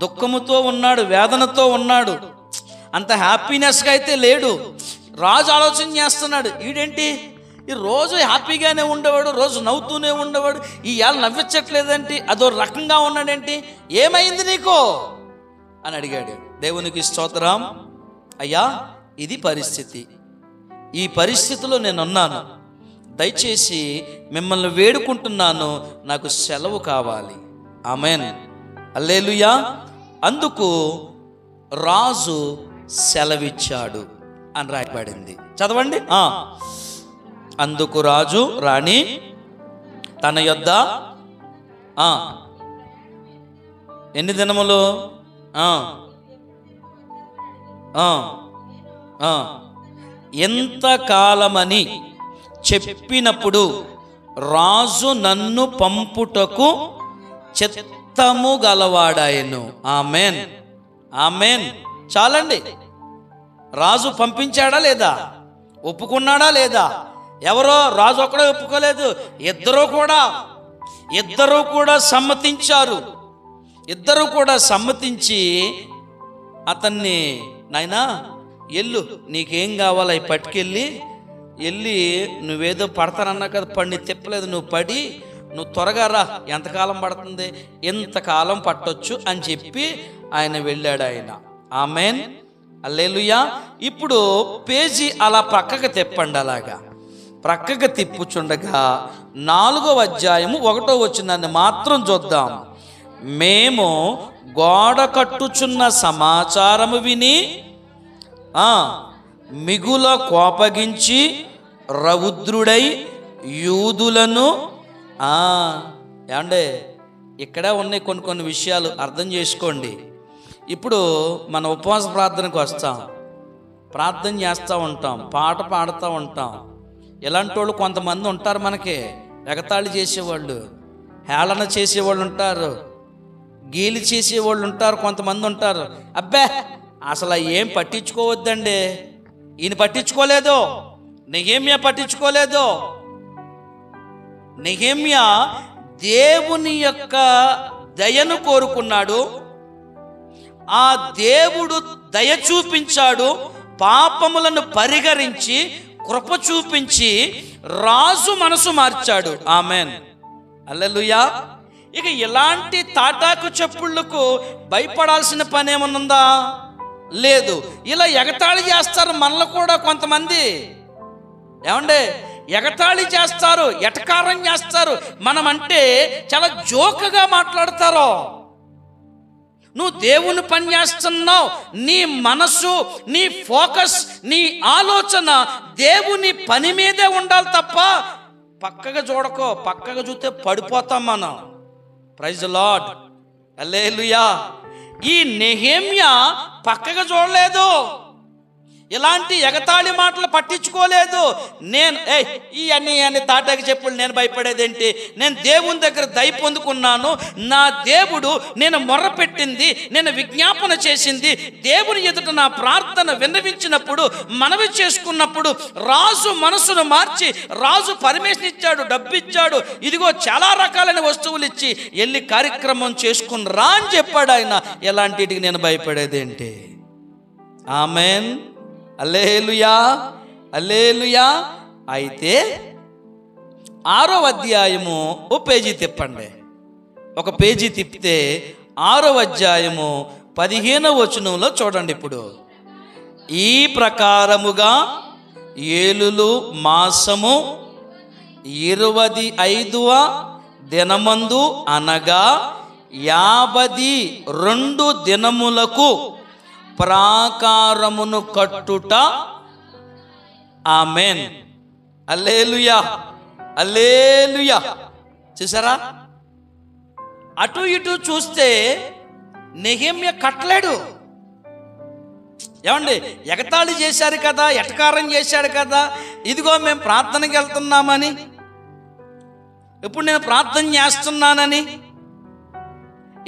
దుఃఖముతో ఉన్నాడు, వేదనతో ఉన్నాడు, అంత హ్యాపీనెస్గా అయితే లేడు. రాజు ఆలోచన చేస్తున్నాడు, ఈడేంటి ఈ రోజు హ్యాపీగానే ఉండేవాడు, రోజు నవ్వుతూనే ఉండేవాడు, ఈ ఏళ్ళ నవ్వించట్లేదేంటి, అదో రకంగా ఉన్నాడేంటి, ఏమైంది నీకు అని అడిగాడు. దేవునికి స్తోత్రం. అయ్యా, ఇది పరిస్థితి, ఈ పరిస్థితిలో నేనున్నాను, దయచేసి మిమ్మల్ని వేడుకుంటున్నాను, నాకు సెలవు కావాలి. ఆమెన్. హల్లెలూయా. అందుకు రాజు సెలవిచ్చాడు అని రాయబడింది. చదవండి. అందుకు రాజు, రాణి తన యొద్ద ఎన్ని దినములు ఎంతకాలమని చెప్పినప్పుడు రాజు నన్ను పంపుటకు చిత్తము గలవాడాయను. Amen, amen. చాలండి. రాజు పంపించాడా లేదా, ఒప్పుకున్నాడా లేదా? ఎవరో రాజు ఒక్కడే ఒప్పుకోలేదు, ఇద్దరు కూడా సమ్మతించారు. ఇద్దరు కూడా సమ్మతించి అతన్ని, నాయనా ఎల్లు, నీకేం కావాలో అవి పట్టుకెళ్ళి వెళ్ళి, నువ్వేదో పడతానన్నా కదా, పడిని తిప్పలేదు, నువ్వు పడి నువ్వు త్వరగా రా, ఎంతకాలం పడుతుంది, ఎంతకాలం పట్టొచ్చు అని చెప్పి ఆయన వెళ్ళాడు. ఆయన. ఆమెన్. హల్లెలూయా. ఇప్పుడు పేజీ అలా ప్రక్కకు తిప్పండి. అలాగా ప్రక్కకు తిప్పుచుండగా 4వ అధ్యాయము 1వ వచనాన్ని మాత్రం చూద్దాం. మేము గోడ కట్టుచున్న సమాచారము విని మిగుల కోపగించి రౌద్రుడై యూదులను ఏమండే, ఇక్కడే ఉన్నాయి కొన్ని విషయాలు అర్థం చేసుకోండి. ఇప్పుడు మన ఉపవాస ప్రార్థనకు వస్తాం, ప్రార్థన చేస్తూ ఉంటాం, పాట పాడుతూ ఉంటాం. ఇలాంటి వాళ్ళు కొంతమంది ఉంటారు, మనకి ఎగతాళి చేసేవాళ్ళు, హేళన చేసేవాళ్ళు ఉంటారు, గీలి చేసేవాళ్ళు ఉంటారు, కొంతమంది ఉంటారు. అబ్బే అసలు ఏం పట్టించుకోవద్దండి, ఈయన పట్టించుకోలేదు, నెహెమ్యా పట్టించుకోలేదు. నెహెమ్యా దేవుని యొక్క దయను కోరుకున్నాడు, ఆ దేవుడు దయ చూపించాడు, పాపములను పరిహరించి కృప చూపించి రాజు మనసు మార్చాడు. ఆమెన్. హల్లెలూయా. ఇక ఇలాంటి తాటాకు చెప్పుళ్లకు భయపడాల్సిన పని ఏమనుందా? లేదు. ఇలా ఎగతాళి చేస్తారు మనలో కూడా కొంతమంది. ఏమండే, ఎగతాళి చేస్తారు, ఎటకారం చేస్తారు, మనమంటే చాలా జోకుగా మాట్లాడతారు. నువ్వు దేవుని పని చేస్తున్నావు, నీ మనసు, నీ ఫోకస్, నీ ఆలోచన దేవుని పని మీదే ఉండాలి తప్ప పక్కగా చూడకో. పక్కగా చూస్తే పడిపోతాం మనం. Praise the Lord. హల్లెలూయా. ఈ నెహెమ్యా పక్కగా చూడలేదు, ఇలాంటి ఎగతాళి మాటలు పట్టించుకోలేదు. నేను ఇవన్నీ తాటాకి చెప్పులు నేను భయపడేదేంటి, నేను దేవుని దగ్గర దయ పొందుకున్నాను, నా దేవుడు నేను మొర్ర పెట్టింది, నేను విజ్ఞాపన చేసింది, దేవుని ఎదుట నా ప్రార్థన విన్నవించినప్పుడు, మనవి చేసుకున్నప్పుడు రాజు మనసును మార్చి రాజు పర్మిషన్ ఇచ్చాడు, డబ్బు ఇచ్చాడు, ఇదిగో చాలా రకాలైన వస్తువులు ఇచ్చి వెళ్ళి కార్యక్రమం చేసుకుని రా అని చెప్పాడు ఆయన. ఎలాంటిటికి నేను భయపడేదేంటి? ఆమెన్. హల్లెలూయా, హల్లెలూయా. అయితే 6వ అధ్యాయము ఓ పేజీ తిప్పండి. ఒక పేజీ తిప్పితే 6వ అధ్యాయము 15వ వచనంలో చూడండి. ఇప్పుడు ఈ ప్రకారముగా ఏలులు మాసము 25వ దినమందు అనగా 52 దినములకు ప్రాకారమును కట్టుట. ఆమేన్. హల్లెలూయా, హల్లెలూయా. చూసారా, అటు ఇటు చూస్తే నెహెమ్యా కట్టలేడు. ఏమండి, ఎగతాళి చేశారు కదా, ఎటకారం చేశాడు కదా, ఇదిగో మేము ప్రార్థనకి వెళ్తున్నామని, ఇప్పుడు నేను ప్రార్థన చేస్తున్నానని,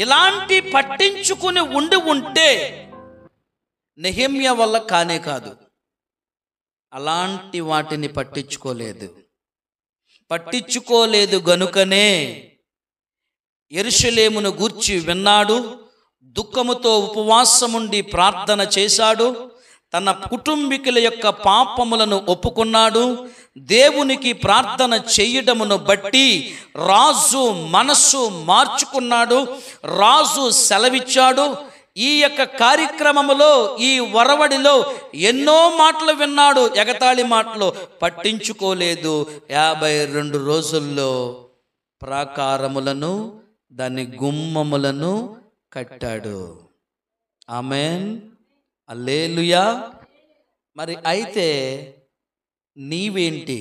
ఇలాంటి పట్టించుకుని ఉంటే నెహెమ్యా వల్ల కానే కాదు. అలాంటి వాటిని పట్టించుకోలేదు గనుకనే యెరూషలేమును గూర్చి విన్నాడు, దుఃఖముతో ఉపవాసముండి ప్రార్థన చేశాడు, తన కుటుంబీకుల యొక్క పాపములను ఒప్పుకున్నాడు. దేవునికి ప్రార్థన చేయడమును బట్టి రాజు మనస్సు మార్చుకున్నాడు, రాజు సెలవిచ్చాడు. ఈ యొక్క కార్యక్రమములో, ఈ వరవడిలో ఎన్నో మాటలు విన్నాడు, ఎగతాళి మాటలు పట్టించుకోలేదు. 52 రోజుల్లో ప్రాకారములను, దాని గుమ్మములను కట్టాడు. ఆమేన్, హల్లెలూయా. మరి అయితే నీవేంటి?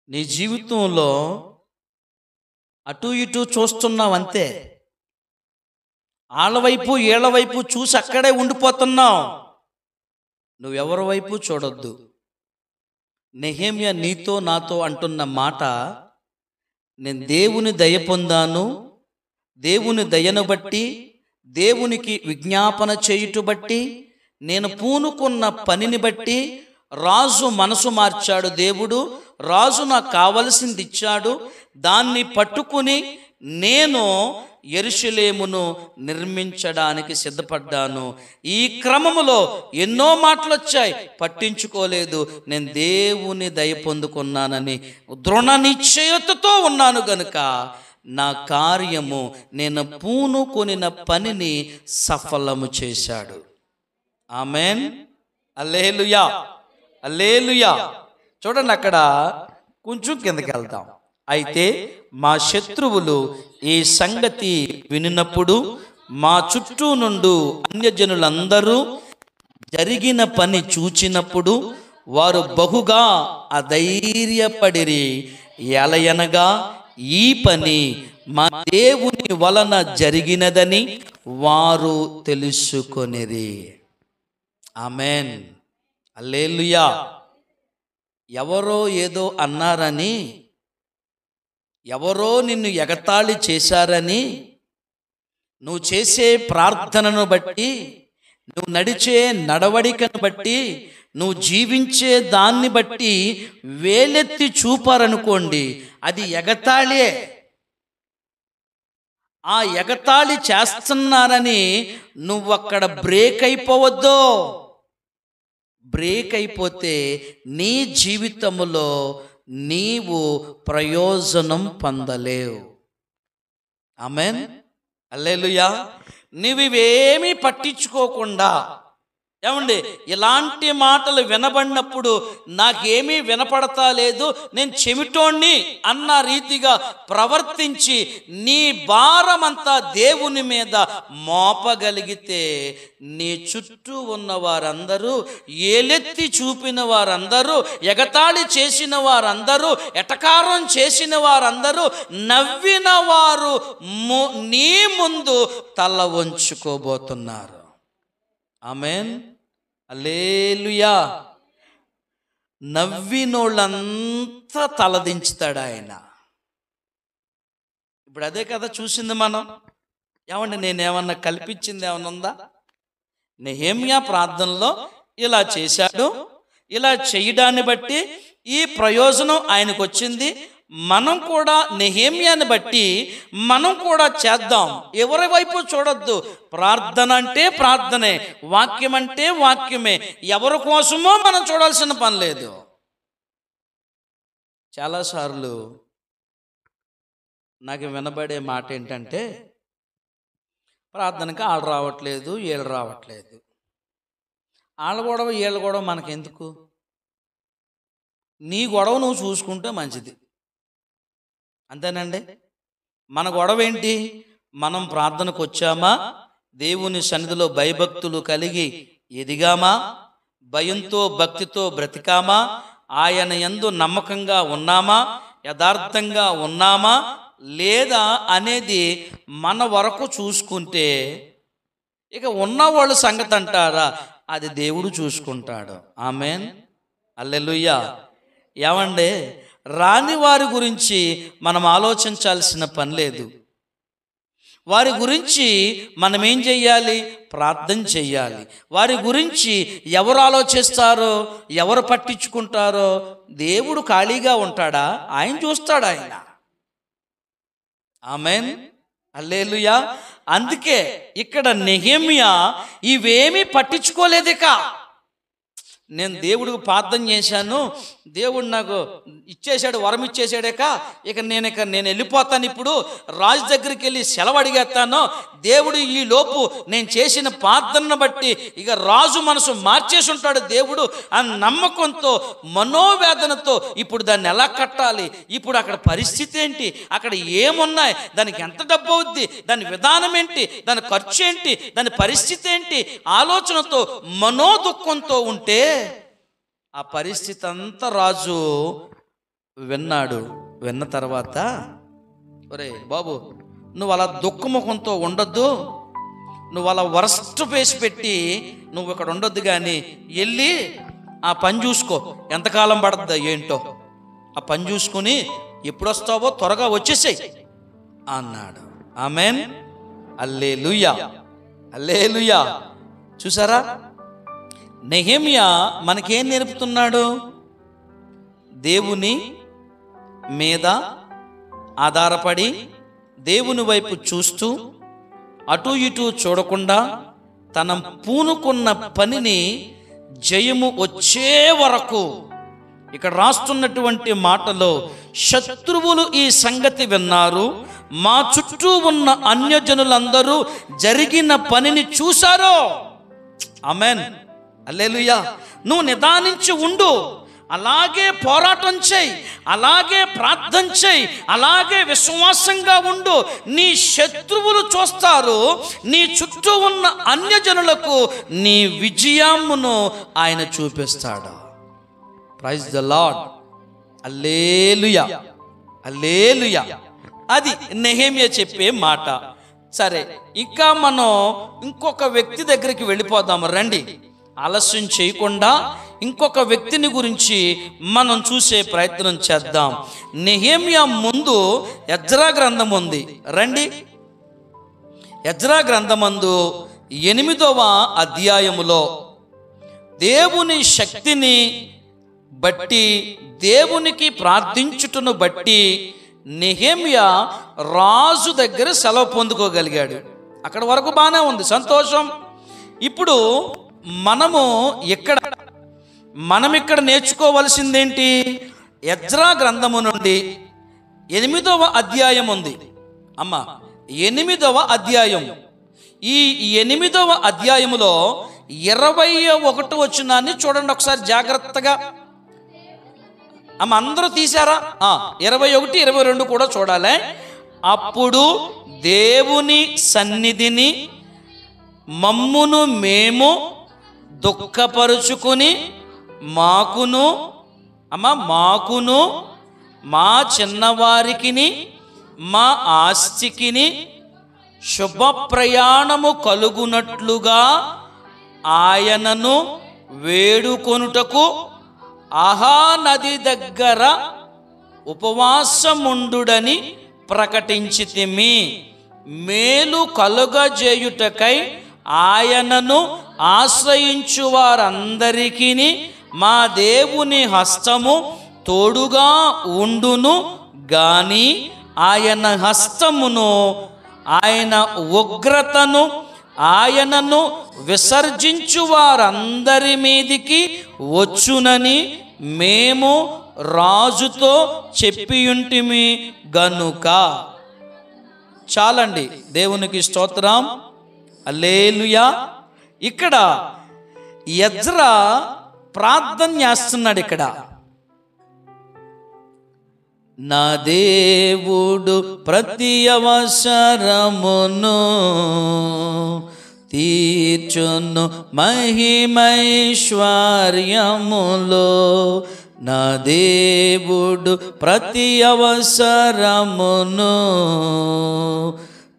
నీ జీవితంలో అటు ఇటు చూస్తున్నావు అంతే. వాళ్ళ వైపు వీళ్ళ వైపు చూసి అక్కడే ఉండిపోతున్నావు. నువ్వెవరి వైపు చూడొద్దు. నెహెమ్యా నీతో నాతో అంటున్న మాట, నేను దేవుని దయ పొందాను, దేవుని దయను బట్టి, దేవునికి విజ్ఞాపన చేయుట బట్టి, నేను పూనుకున్న పనిని బట్టి రాజు మనసు మార్చాడు దేవుడు. రాజు నాకు కావలసింది ఇచ్చాడు. దాన్ని పట్టుకుని నేను యెరూషలేమును నిర్మించడానికి సిద్ధపడ్డాను. ఈ క్రమములో ఎన్నో మాటలు వచ్చాయి, పట్టించుకోలేదు. నేను దేవుని దయ పొందుకున్నానని దృఢ నిశ్చయతతో ఉన్నాను గనుక నా కార్యము, నేను పూనుకొనిన పనిని సఫలము చేశాడు. ఆమేన్, హల్లెలూయా, హల్లెలూయా. చూడండి, అక్కడ కొంచెం కిందకి వెళ్దాం. అయితే మా శత్రువులు ఈ సంగతి వినినప్పుడు, మా చుట్టూ నుండి అన్యజనులందరూ జరిగిన పని చూచినప్పుడు వారు బహుగా అధైర్యపడిరి. ఎలయనగా ఈ పని మా దేవుని వలన జరిగినదని వారు తెలుసుకొనిరి. ఆమేన్, హల్లెలూయా. ఎవరో ఏదో అన్నారని, ఎవరో నిన్ను ఎగతాళి చేశారని, నువ్వు చేసే ప్రార్థనను బట్టి, నువ్వు నడిచే నడవడికను బట్టి, నువ్వు జీవించే దాన్ని బట్టి వేలెత్తి చూపారనుకోండి, అది ఎగతాళే. ఆ ఎగతాళి చేస్తున్నారని నువ్వు అక్కడ బ్రేక్ అయిపోవద్దు. బ్రేక్ అయిపోతే నీ జీవితంలో నీవు ప్రయోజనం పొందలేవు. ఆమేన్, హల్లెలూయా. నువ్వేమీ పట్టించుకోకుండా, ఏమండి, ఇలాంటి మాటలు వినబడినప్పుడు నాకేమీ వినపడతా లేదు, నేను చెవిటోణ్ణి అన్న రీతిగా ప్రవర్తించి నీ భారమంతా దేవుని మీద మోపగలిగితే నీ చుట్టూ ఉన్న వారందరూ, ఏలెత్తి చూపిన వారందరూ, ఎగతాళి చేసిన వారందరూ, ఎటకారం చేసిన వారందరూ, నవ్విన వారు నీ ముందు తల వంచుకోబోతున్నారు. ఆమేన్, హల్లెలూయా. నవ్వినోళ్ళంతా తలదించుతాడు ఆయన. ఇప్పుడు అదే కదా చూసింది మనం. ఏమండి, నేనేమన్నా కల్పించింది ఏమన్నా ఉందా? నెహెమ్యా ప్రార్థనలో ఇలా చేశాడు, ఇలా చేయడాన్ని బట్టి ఈ ప్రయోజనం ఆయనకు వచ్చింది. మనం కూడా నెహెమ్యాని బట్టి మనం కూడా చేద్దాం. ఎవరి వైపు చూడొద్దు. ప్రార్థన అంటే ప్రార్థనే, వాక్యం అంటే వాక్యమే. ఎవరి కోసమో మనం చూడాల్సిన పని లేదు. చాలాసార్లు నాకు వినబడే మాట ఏంటంటే, ప్రార్థనకి వాళ్ళు రావట్లేదు, వీళ్ళు రావట్లేదు. వాళ్ళ గొడవ వీళ్ళ గొడవ మనకెందుకు? నీ గొడవ నువ్వు చూసుకుంటే మంచిది. అంతేనండి. మన గొడవ ఏంటి? మనం ప్రార్థనకు వచ్చామా, దేవుని సన్నిధిలో భయభక్తులు కలిగి ఎదిగామా, భయంతో భక్తితో బ్రతికామా, ఆయన యందు నమ్మకంగా ఉన్నామా, యథార్థంగా ఉన్నామా లేదా అనేది మన వరకు చూసుకుంటే ఇక ఉన్నవాళ్ళు సంగతి అంటారా, అది దేవుడు చూసుకుంటాడు. ఆమేన్, హల్లెలూయా. ఏమండి, రాని వారి గురించి మనం ఆలోచించాల్సిన పని లేదు. వారి గురించి మనం ఏం చెయ్యాలి? ప్రార్థన చెయ్యాలి. వారి గురించి ఎవరు ఆలోచిస్తారో, ఎవరు పట్టించుకుంటారో దేవుడు ఖాళీగా ఉంటాడా? ఆయన చూస్తాడు ఆయన. ఆమేన్, హల్లెలూయా. అందుకే ఇక్కడ నెహెమ్యా ఇవేమీ పట్టించుకోలేదిక. నేను దేవుడికి ప్రార్థన చేశాను, దేవుడు నాకు ఇచ్చేశాడు, వరం ఇచ్చేసాడాక నేను వెళ్ళిపోతాను, ఇప్పుడు రాజు దగ్గరికి వెళ్ళి సెలవు అడిగేస్తాను. దేవుడు ఈ లోపు నేను చేసిన ప్రార్థనను బట్టి ఇక రాజు మనసు మార్చేసి ఉంటాడు దేవుడు అని నమ్మకంతో, మనోవేదనతో ఇప్పుడు దాన్ని ఎలా కట్టాలి, ఇప్పుడు అక్కడ పరిస్థితి ఏంటి, అక్కడ ఏమున్నాయి, దానికి ఎంత డబ్బు అవుద్ది, దాని విధానం ఏంటి, దాని ఖర్చు ఏంటి, దాని పరిస్థితి ఏంటి, ఆలోచనతో మనోదుఃఖంతో ఉంటే ఆ పరిస్థితి అంతా రాజు విన్నాడు. విన్న తర్వాత, ఒరే బాబు, నువ్వు అలా దుఃఖముఖంతో ఉండొద్దు, నువ్వు అలా వరస్ట్ ఫేస్ పెట్టి నువ్వు ఇక్కడ ఉండొద్దు, కానీ వెళ్ళి ఆ పని చూసుకో, ఎంతకాలం పడుతుందో ఏంటో, ఆ పని చూసుకుని ఎప్పుడు వస్తావో త్వరగా వచ్చేసేయ్ అన్నాడు. ఆమేన్, హల్లెలూయా, హల్లెలూయా. చూసారా, నెహెమ్యా మనకేం నేర్పుతున్నాడు? దేవుని మీద ఆధారపడి, దేవుని వైపు చూస్తూ, అటు ఇటు చూడకుండా తన పూనుకున్న పనిని జయము వచ్చే వరకు, ఇక్కడ రాస్తున్నటువంటి మాటలో, శత్రువులు ఈ సంగతి విన్నారు, మా చుట్టూ ఉన్న అన్యజనులందరూ జరిగిన పనిని చూశారు. ఆమేన్, హల్లెలూయా. నువ్వు నిదానించి ఉండు, అలాగే పోరాటం చేయి, అలాగే ప్రార్థన చేయి, అలాగే విశ్వాసంగా ఉండు. నీ శత్రువులు చూస్తారు, నీ చుట్టూ ఉన్న అన్యజనులకు నీ విజయమును ఆయన చూపిస్తాడు. ప్రైజ్ ద లార్డ్, హల్లెలూయా, హల్లెలూయా. అది నెహెమ్యా చెప్పే మాట. సరే, ఇంకా మనం ఇంకొక వ్యక్తి దగ్గరికి వెళ్ళిపోదాం రండి. ఆలస్యం చేయకుండా ఇంకొక వ్యక్తిని గురించి మనం చూసే ప్రయత్నం చేద్దాం. నెహెమ్యా ముందు ఎజ్రా గ్రంథం ఉంది, రండి. ఎజ్రా గ్రంథమందు 8వ అధ్యాయములో దేవుని శక్తిని బట్టి, దేవునికి ప్రార్థించుటను బట్టి నెహెమ్యా రాజు దగ్గర సెలవు పొందుకోగలిగాడు. అక్కడ వరకు బాగానే ఉంది, సంతోషం. ఇప్పుడు మనం ఇక్కడ నేర్చుకోవలసిందేంటి? ఎజ్రా గ్రంథము నుండి 8వ అధ్యాయం ఉంది అమ్మ, 8వ అధ్యాయం. ఈ 8వ అధ్యాయములో 21వ వచనాన్ని చూడండి ఒకసారి జాగ్రత్తగా. అమ్మ, అందరూ తీశారా? 21, 22 కూడా చూడాలి. అప్పుడు దేవుని సన్నిధిని మమ్మును మేము దుఃఖపరుచుకుని మాకును మా చిన్నవారికిని మా ఆస్తికిని శుభ ప్రయాణము కలుగునట్లుగా ఆయనను వేడుకొనుటకు ఆహా నది దగ్గర ఉపవాసముండుడని ప్రకటించితిమి. మేలు కలుగజేయుటకై ఆయనను ఆశ్రయించు వారందరికీ మా దేవుని హస్తము తోడుగా ఉండును గాని ఆయన హస్తమును, ఆయన ఉగ్రతను ఆయనను విసర్జించు వారందరి మీదికి వచ్చునని మేము రాజుతో చెప్పియుంటిమి గనుక. చాలండి, దేవునికి స్తోత్రం, హల్లెలూయా. ఇక్కడ ఎజ్రా ప్రార్థన చేస్తున్నాడు. ఇక్కడ నా దేవుడు ప్రతి అవసరమును తీర్చును మహిమైశ్వర్యములో. నా దేవుడు ప్రతి అవసరమును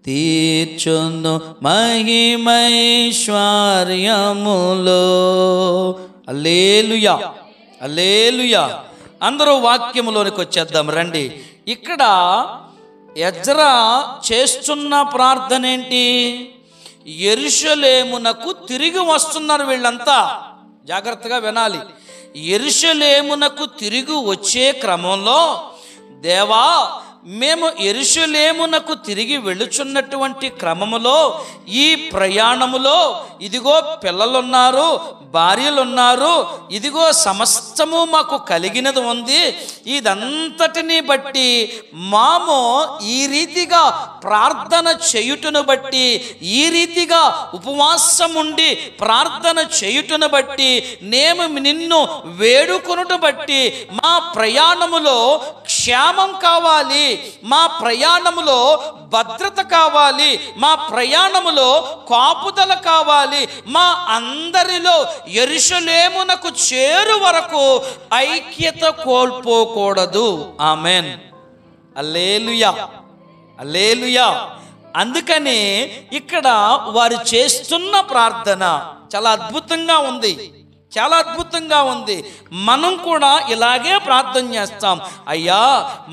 తీర్చును మహిమైశ్వర్యములో. హల్లెలూయా, హల్లెలూయా. అందరూ వాక్యములోనికి వచ్చేద్దాం రండి. ఇక్కడ ఎజ్రా చేస్తున్న ప్రార్థన ఏంటి? యెరూషలేమునకు తిరిగి వస్తున్నారు వీళ్ళంతా. జాగ్రత్తగా వినాలి. యెరూషలేమునకు తిరిగి వచ్చే క్రమంలో, దేవా మేము యెరూషలేమునకు తిరిగి వెళ్ళుచున్నటువంటి క్రమములో, ఈ ప్రయాణములో ఇదిగో పిల్లలున్నారు, భార్యలున్నారు, ఇదిగో సమస్తము మాకు కలిగినది ఉంది. ఇదంతటిని బట్టి మాము ఈ రీతిగా ప్రార్థన చేయుటను బట్టి, ఈ రీతిగా ఉపవాసం ఉండి ప్రార్థన చేయుటను బట్టి, నేను నిన్ను వేడుకొనుట బట్టి మా ప్రయాణములో క్షేమం కావాలి, మా ప్రయాణములో భద్రత కావాలి, మా ప్రయాణములో కాపుదల కావాలి, మా అందరిలో యెరూషలేమునకు చేరు వరకు ఐక్యత కోల్పోకూడదు. ఆమెన్, హల్లెలూయా, హల్లెలూయా. అందుకని ఇక్కడ వారు చేస్తున్న ప్రార్థన చాలా అద్భుతంగా ఉంది, చాలా అద్భుతంగా ఉంది. మనం కూడా ఇలాగే ప్రార్థన చేస్తాం. అయ్యా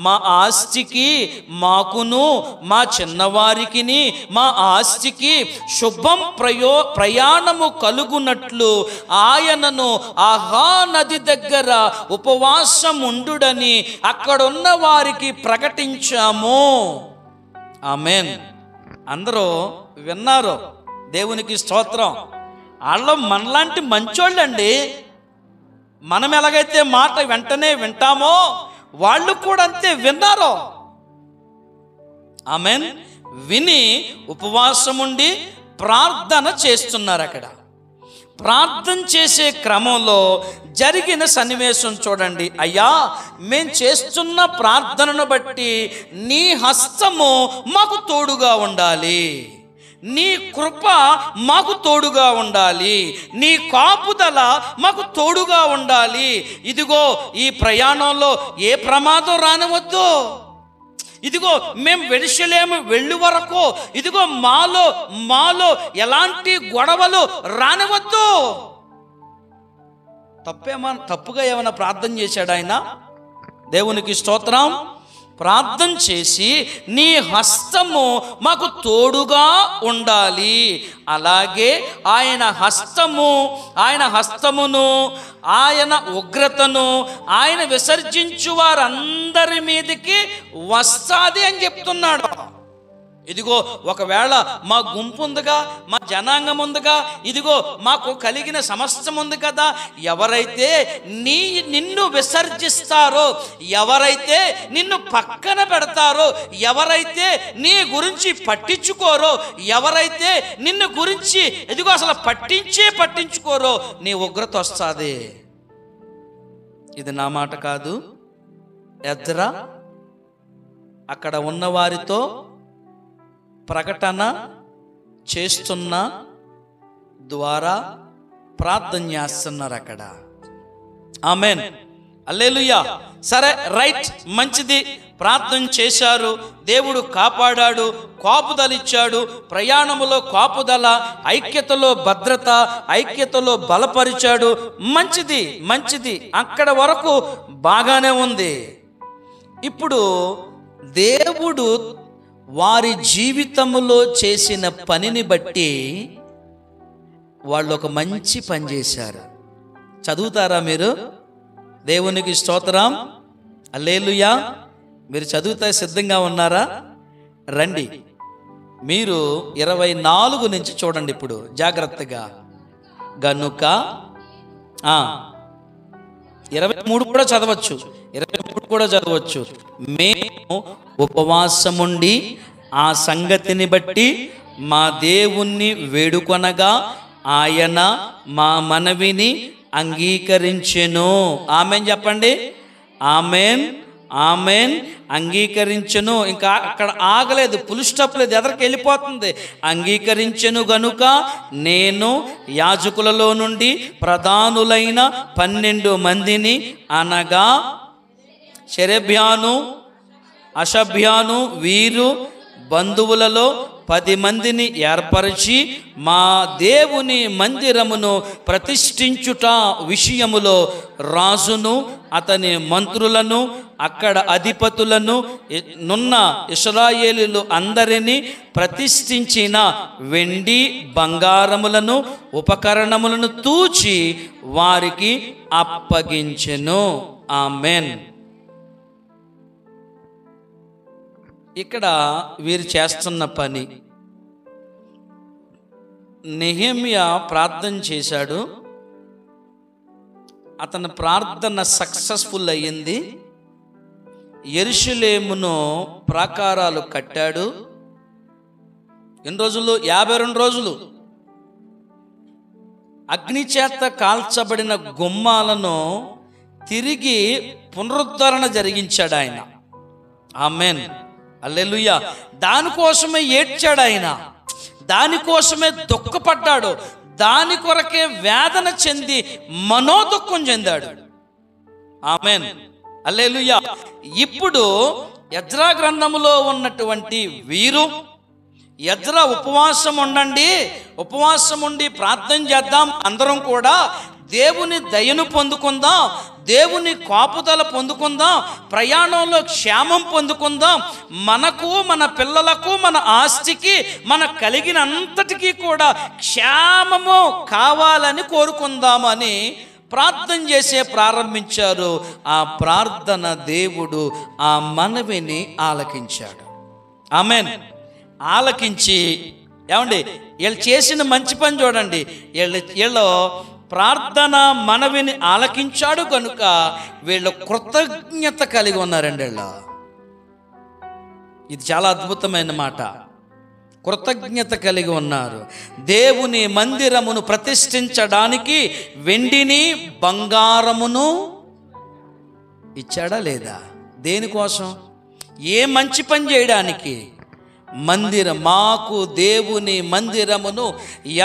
మా ఆస్తికి, మాకును మా చిన్నవారికిని మా ఆస్తికి శుభం ప్రయాణము కలుగునట్లు ఆయనను ఆహా నది దగ్గర ఉపవాసం ఉండుడని అక్కడున్న వారికి ప్రకటించాము. ఆమెన్. అందరూ విన్నారు, దేవునికి స్తోత్రం. వాళ్ళు మనలాంటి మంచోళ్ళండి. మనం ఎలాగైతే మాట వెంటనే వింటామో వాళ్ళు కూడా అంతే విన్నారు. ఆమెన్. విని ఉపవాసం ఉండి ప్రార్థన చేస్తున్నారు. అక్కడ ప్రార్థన చేసే క్రమంలో జరిగిన సన్నివేశం చూడండి. అయ్యా మేము చేస్తున్న ప్రార్థనను బట్టి నీ హస్తము మాకు తోడుగా ఉండాలి, నీ కృప మాకు తోడుగా ఉండాలి, నీ కాపుదల మాకు తోడుగా ఉండాలి. ఇదిగో ఈ ప్రయాణంలో ఏ ప్రమాదం రానివద్దు. ఇదిగో మేము యెరూషలేము వెళ్ళే వరకు ఇదిగో మాలో ఎలాంటి గొడవలు రానివద్దు. తప్పుగా ఏమైనా ప్రార్థన చేశాడు ఆయన? దేవునికి స్తోత్రం. ప్రార్థన చేసి నీ హస్తము మాకు తోడుగా ఉండాలి. అలాగే ఆయన హస్తమును ఆయన ఉగ్రతను ఆయన విసర్జించు వారందరి మీదకి వస్తాది అని చెప్తున్నాడు. ఇదిగో ఒకవేళ మా గుంపు ఉందిగా, మా జనాంగం ఉందిగా, ఇదిగో మాకు కలిగిన సమస్తం ఉంది కదా, ఎవరైతే నిన్ను విసర్జిస్తారో, ఎవరైతే నిన్ను పక్కన పెడతారో, ఎవరైతే నీ గురించి పట్టించుకోరో, ఎవరైతే నిన్ను గురించి ఇదిగో అసలు పట్టించుకోరో నీ ఉగ్రత వస్తుంది. ఇది నా మాట కాదు. ఎజ్రా అక్కడ ఉన్న వారితో ప్రకటన చేస్తున్న ద్వారా ప్రార్థన చేస్తున్నారు అక్కడ. ఆమెన్, హల్లెలూయా. సరే, రైట్, మంచిది. ప్రార్థన చేశారు, దేవుడు కాపాడాడు, కాపుదల ఇచ్చాడు. ప్రయాణములో కాపుదల, ఐక్యతలో భద్రత, ఐక్యతలో బలపరిచాడు. మంచిది. అక్కడ వరకు బాగానే ఉంది. ఇప్పుడు దేవుడు వారి జీవితంలో చేసిన పనిని బట్టి వాళ్ళు ఒక మంచి పని చేశారు. చదువుతారా మీరు? దేవునికి స్తోత్రం, హల్లెలూయా. మీరు చదువుతా సిద్ధంగా ఉన్నారా? రండి, మీరు 24 నుంచి చూడండి. ఇప్పుడు జాగ్రత్తగా గనుక 23 కూడా చదవచ్చు, 23 కూడా చదవచ్చు. మేము ఉపవాసముండి ఆ సంగతిని బట్టి మా దేవుణ్ణి వేడుకొనగా ఆయన మా మనవిని అంగీకరించెను. ఆమెన్ చెప్పండి. ఆమెన్, ఆమెన్ అంగీకరించెను. ఇంకా అక్కడ ఆగలేదు, ఫుల్ స్టాప్ లేదు, ఎదరికి వెళ్ళిపోతుంది. అంగీకరించెను గనుక నేను యాజకులలో నుండి ప్రధానులైన 12 మందిని, అనగా షెరెబ్యాను, అషబ్యాను, వీరు బంధువులలో 10 మందిని ఏర్పరిచి మా దేవుని మందిరమును ప్రతిష్ఠించుట విషయములో రాజును అతని మంత్రులను అక్కడ అధిపతులను నున్న ఇశ్రాయేలీయులు అందరినీ ప్రతిష్ఠించిన వెండి బంగారములను ఉపకరణములను తూచి వారికి అప్పగించెను. ఆమేన్. ఇక్కడ వీరు చేస్తున్న పని, నెహెమ్యా ప్రార్థన చేశాడు. అతని ప్రార్థన సక్సెస్ఫుల్ అయ్యింది. యెరూషలేమును ప్రాకారాలు కట్టాడు. ఎన్ని రోజులు? 52 రోజులు. అగ్ని చేత కాల్చబడిన గుమ్మాలను తిరిగి పునరుద్ధరణ జరిగించాడు ఆయన. ఆమేన్, హల్లెలూయా. దానికోసమే ఏడ్చాడు ఆయన, దానికోసమే దుఃఖపడ్డాడు, దాని కొరకే వేదన చెంది మనోదుఖం చెందాడు. ఆమేన్, హల్లెలూయా. ఇప్పుడు ఎజ్రా గ్రంథములో ఉన్నటువంటి వీరు, ఎజ్రా ఉపవాసం ఉండండి, ఉపవాసం ఉండి ప్రార్థన చేద్దాం, అందరం కూడా దేవుని దయను పొందుకుందాం, దేవుని కాపుదల పొందుకుందాం, ప్రయాణంలో క్షేమం పొందుకుందాం, మనకు, మన పిల్లలకు, మన ఆస్తికి, మన కలిగినంతటికీ కూడా క్షేమము కావాలని కోరుకుందామని ప్రార్థన చేసే ప్రారంభించారు. ఆ ప్రార్థన దేవుడు ఆ మనవిని ఆలకించాడు. ఆమేన్. ఆలకించి, ఏమండి, వీళ్ళు చేసిన మంచి పని చూడండి, వీళ్ళు ప్రార్థన మనవిని ఆలకించాడు కనుక వీళ్ళు కృతజ్ఞత కలిగి ఉన్నారండి. ఇది చాలా అద్భుతమైన మాట. కృతజ్ఞత కలిగి ఉన్నారు. దేవుని మందిరమును ప్రతిష్ఠించడానికి వెండిని బంగారమును ఇచ్చాడా లేదా? దేనికోసం? ఏ మంచి పని చేయడానికి? మాకు దేవుని మందిరమును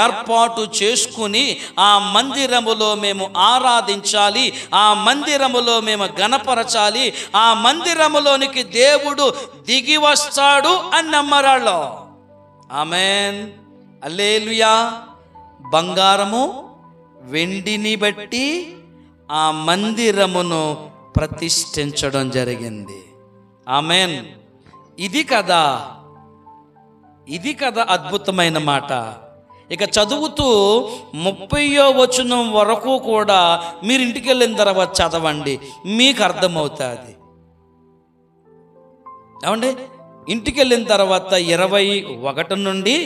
ఏర్పాటు చేసుకుని ఆ మందిరములో మేము ఆరాధించాలి, ఆ మందిరములో మేము గణపరచాలి, ఆ మందిరములోనికి దేవుడు దిగి వస్తాడు అని నమ్మరాళ్ళు. ఆమేన్, హల్లెలూయా. బంగారము వెండిని బట్టి ఆ మందిరమును ప్రతిష్ఠించడం జరిగింది. ఆమేన్. ఇది కదా అద్భుతమైన మాట. ఇక చదువుతూ 30వ వచనం వరకు కూడా మీరు ఇంటికి వెళ్ళిన తర్వాత చదవండి, మీకు అర్థమవుతుంది. ఏమండి, ఇంటికి వెళ్ళిన తర్వాత 21 నుండి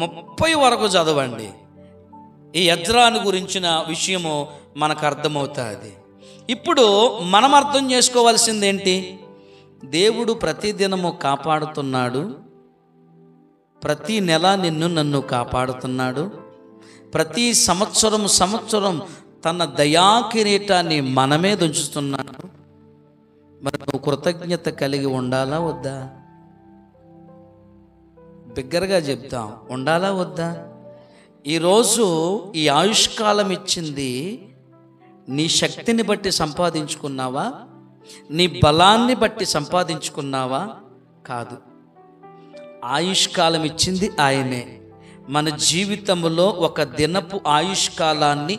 30 వరకు చదవండి. ఈ ఎజ్రాను గురించిన విషయము మనకు అర్థమవుతుంది. ఇప్పుడు మనం అర్థం చేసుకోవాల్సింది ఏంటి? దేవుడు ప్రతిదినము కాపాడుతున్నాడు, ప్రతి నెల నన్ను కాపాడుతున్నాడు, ప్రతి సంవత్సరం తన దయాకిరీటాన్ని మనమే దుంచుతున్నాడు. మరి నువ్వు కృతజ్ఞత కలిగి ఉండాలా వద్దా? బిగ్గరగా చెప్తాం, ఉండాలా వద్దా? ఈరోజు ఈ ఆయుష్కాలం ఇచ్చింది నీ శక్తిని బట్టి సంపాదించుకున్నావా? నీ బలాన్ని బట్టి సంపాదించుకున్నావా? కాదు. ఆయుష్కాలం ఇచ్చింది ఆయనే. మన జీవితంలో ఒక దినపు ఆయుష్కాలాన్ని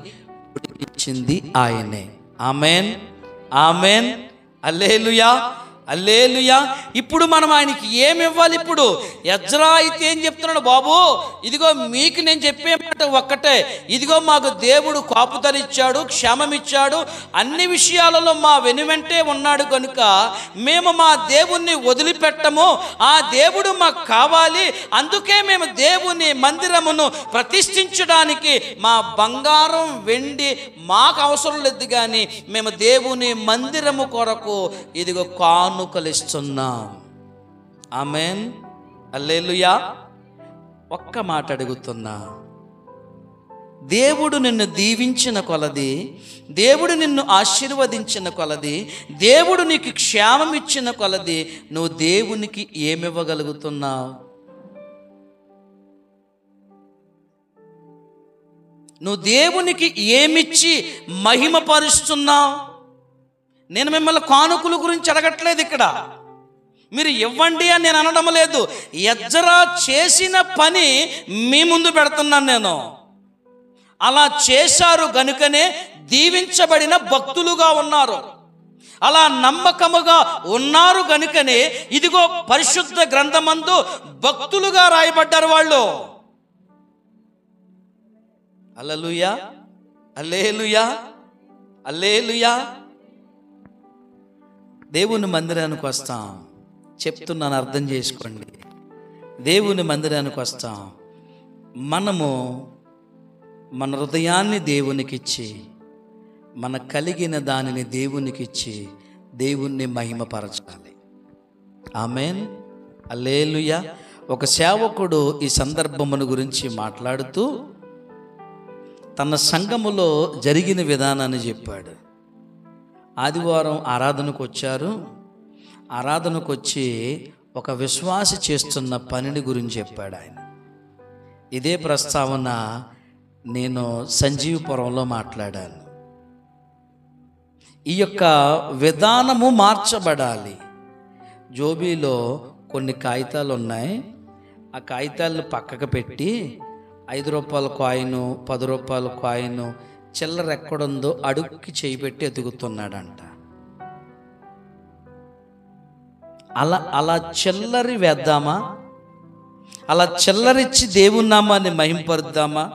ఇచ్చింది ఆయనే. ఆమేన్, ఆమేన్, హల్లెలూయా, హల్లెలూయా. ఇప్పుడు మనం ఆయనకి ఏమి ఇవ్వాలి? ఇప్పుడు ఎజ్రా అయితే ఏం చెప్తున్నాడు? బాబు, ఇదిగో మీకు నేను చెప్పే మాట ఒక్కటే, ఇదిగో మాకు దేవుడు కాపుదల ఇచ్చాడు, క్షేమం ఇచ్చాడు, అన్ని విషయాలలో మా వెనువెంటే ఉన్నాడు కనుక మేము మా దేవుణ్ణి వదిలిపెట్టము, ఆ దేవుడు మాకు కావాలి, అందుకే మేము దేవుని మందిరమును ప్రతిష్ఠించడానికి మా బంగారం వెండి మాకు అవసరం లేదు, కానీ మేము దేవుని మందిరము కొరకు ఇదిగో కానుకలిస్తున్నాం. ఆమేన్, హల్లెలూయా. ఒక్క మాట అడుగుతున్నా, దేవుడు నిన్ను దీవించిన కొలది, దేవుడు నిన్ను ఆశీర్వదించిన కొలది, దేవుడు నీకు క్షేమం ఇచ్చిన కొలది నువ్వు దేవునికి ఏమివ్వగలుగుతున్నావు? నువ్వు దేవునికి ఏమిచ్చి మహిమపరుస్తున్నావు? నేను మిమ్మల్ని కానుకల గురించి అడగట్లేదు ఇక్కడ, మీరు ఇవ్వండి అని నేను అనడం లేదు. ఎజ్రా చేసిన పని మీ ముందు పెడుతున్నాను నేను. అలా చేశారు గనుకనే దీవించబడిన భక్తులుగా ఉన్నారు. అలా నమ్మకముగా ఉన్నారు గనుకనే ఇదిగో పరిశుద్ధ గ్రంథమందు భక్తులుగా రాయబడ్డారు వాళ్ళు. హల్లెలూయా, హల్లెలూయా, హల్లెలూయా. దేవుని మందిరానికి వస్తాం, చెప్తున్నాను అర్థం చేసుకోండి. దేవుని మందిరానికి వస్తాం, మనము మన హృదయాన్ని దేవునికిచ్చి, మన కలిగిన దానిని దేవునికిచ్చి దేవుణ్ణి మహిమపరచాలి. ఆమేన్, హల్లెలూయా. ఒక సేవకుడు ఈ సందర్భమును గురించి మాట్లాడుతూ తన సంఘములో జరిగిన విధానాన్ని చెప్పాడు. ఆదివారం ఆరాధనకు వచ్చారు. ఆరాధనకు వచ్చి ఒక విశ్వాసి చేస్తున్న పనిని గురించి చెప్పాడు ఆయన. ఇదే ప్రస్తావన నేను సంజీవపురంలో మాట్లాడాను. ఈ యొక్క విధానము మార్చబడాలి. జోబీలో కొన్ని కాగితాలు ఉన్నాయి. ఆ కాగితాలను పక్కకు పెట్టి 5 రూపాయల కాయిను, 10 రూపాయల కాయిను చిల్లర ఎక్కడుందో అడుక్కి చేయి పెట్టి ఎదుగుతున్నాడంట. అలా చిల్లరి వేద్దామా? అలా చిల్లరిచ్చి దేవుని నామాన్ని మహింపరుద్దామా?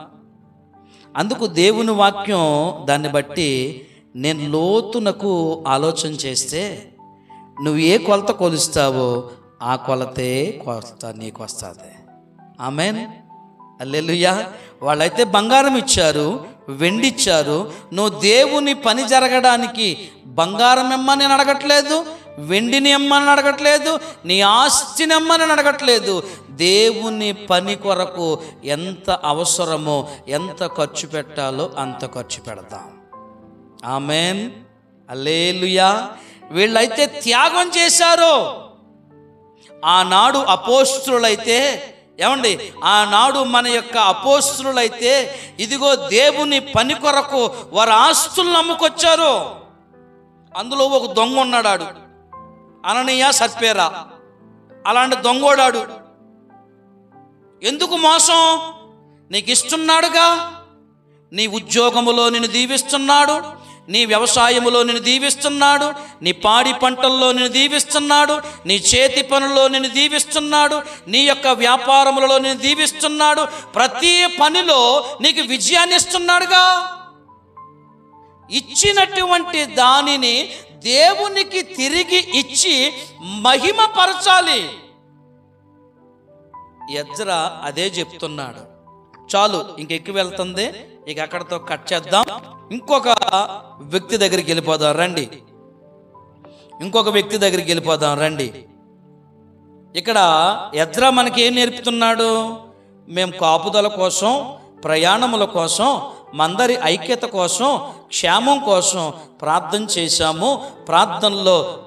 అందుకు దేవుని వాక్యం దాన్ని బట్టి నేను లోతునకు ఆలోచన చేస్తే, నువ్వు ఏ కొలత కొలుస్తావో ఆ కొలతే నీకు వస్తుంది. ఆమేన్, హల్లెలూయా. వాళ్ళైతే బంగారం ఇచ్చారు, వెండి ఇచ్చారు. నువ్వు దేవుని పని జరగడానికి బంగారం ఇమ్మని నేను అడగట్లేదు, వెండిని ఇమ్మని అడగట్లేదు, నీ ఆస్తిని ఇమ్మని అడగట్లేదు. దేవుని పని కొరకు ఎంత అవసరమో, ఎంత ఖర్చు పెట్టాలో అంత ఖర్చు పెడతాం. ఆమేన్, హల్లెలూయా. వీళ్ళైతే త్యాగం చేశారు. ఆనాడు అపోస్తులైతే, ఏమండి, ఆనాడు మన యొక్క అపోస్తులైతే ఇదిగో దేవుని పని కొరకు వారి ఆస్తులను నమ్ముకొచ్చారు. అందులో ఒక దొంగ ఉన్నాడు, అననీయ సత్పేరా. అలాంటి దొంగోడాడు. ఎందుకు మోసం? నీకు ఇస్తున్నాడుగా. నీ ఉద్యోగములో నిన్ను దీవిస్తున్నాడు, నీ వ్యవసాయములో నిన్ను దీవిస్తున్నాడు, నీ పాడి పంటల్లో నిన్ను దీవిస్తున్నాడు, నీ చేతి పనుల్లో నిన్ను దీవిస్తున్నాడు, నీ యొక్క వ్యాపారములలో నిన్ను దీవిస్తున్నాడు. ప్రతి పనిలో నీకు విజయాన్ని ఇస్తున్నాడుగా. ఇచ్చినటువంటి దానిని దేవునికి తిరిగి ఇచ్చి మహిమపరచాలి. ఎజ్రా అదే చెప్తున్నాడు. చాలు, ఇంకెక్కి వెళ్తుంది, ఇక అక్కడతో కట్ చేద్దాం. ఇంకొక వ్యక్తి దగ్గరికి వెళ్ళిపోదాం రండి. ఇంకొక వ్యక్తి దగ్గరికి వెళ్ళిపోదాం రండి. ఇక్కడ ఎజ్రా మనకి ఏం నేర్పుతున్నాడు? మేము కాపుదల కోసం, ప్రయాణముల కోసం, మందరి ఐక్యత కోసం, క్షేమం కోసం ప్రార్థన చేశాము.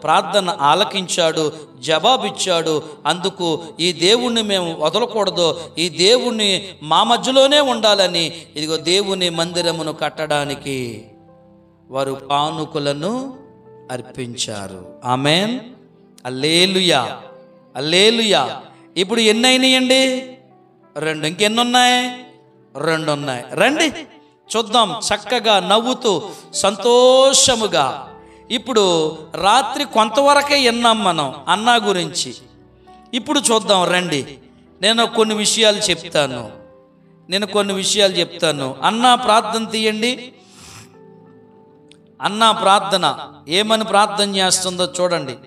ప్రార్థన ఆలకించాడు, జవాబిచ్చాడు. అందుకు ఈ దేవుణ్ణి మేము వదలకూడదు, ఈ దేవుణ్ణి మా మధ్యలోనే ఉండాలని ఇదిగో దేవుని మందిరమును కట్టడానికి వారు కానుకలను అర్పించారు. ఆమేన్, హల్లెలూయా, హల్లెలూయా. ఇప్పుడు ఎన్ని అయినాయండి? 2. ఇంకెన్నున్నాయి? 2 ఉన్నాయి. రండి చూద్దాం. చక్కగా నవ్వుతూ సంతోషముగా. ఇప్పుడు రాత్రి కొంతవరకే విన్నాం మనం అన్నా గురించి. ఇప్పుడు చూద్దాం రండి. నేను కొన్ని విషయాలు చెప్తాను. అన్నా ప్రార్థన తీయండి. అన్నా ప్రార్థన ఏమని ప్రార్థన చేస్తుందో చూడండి.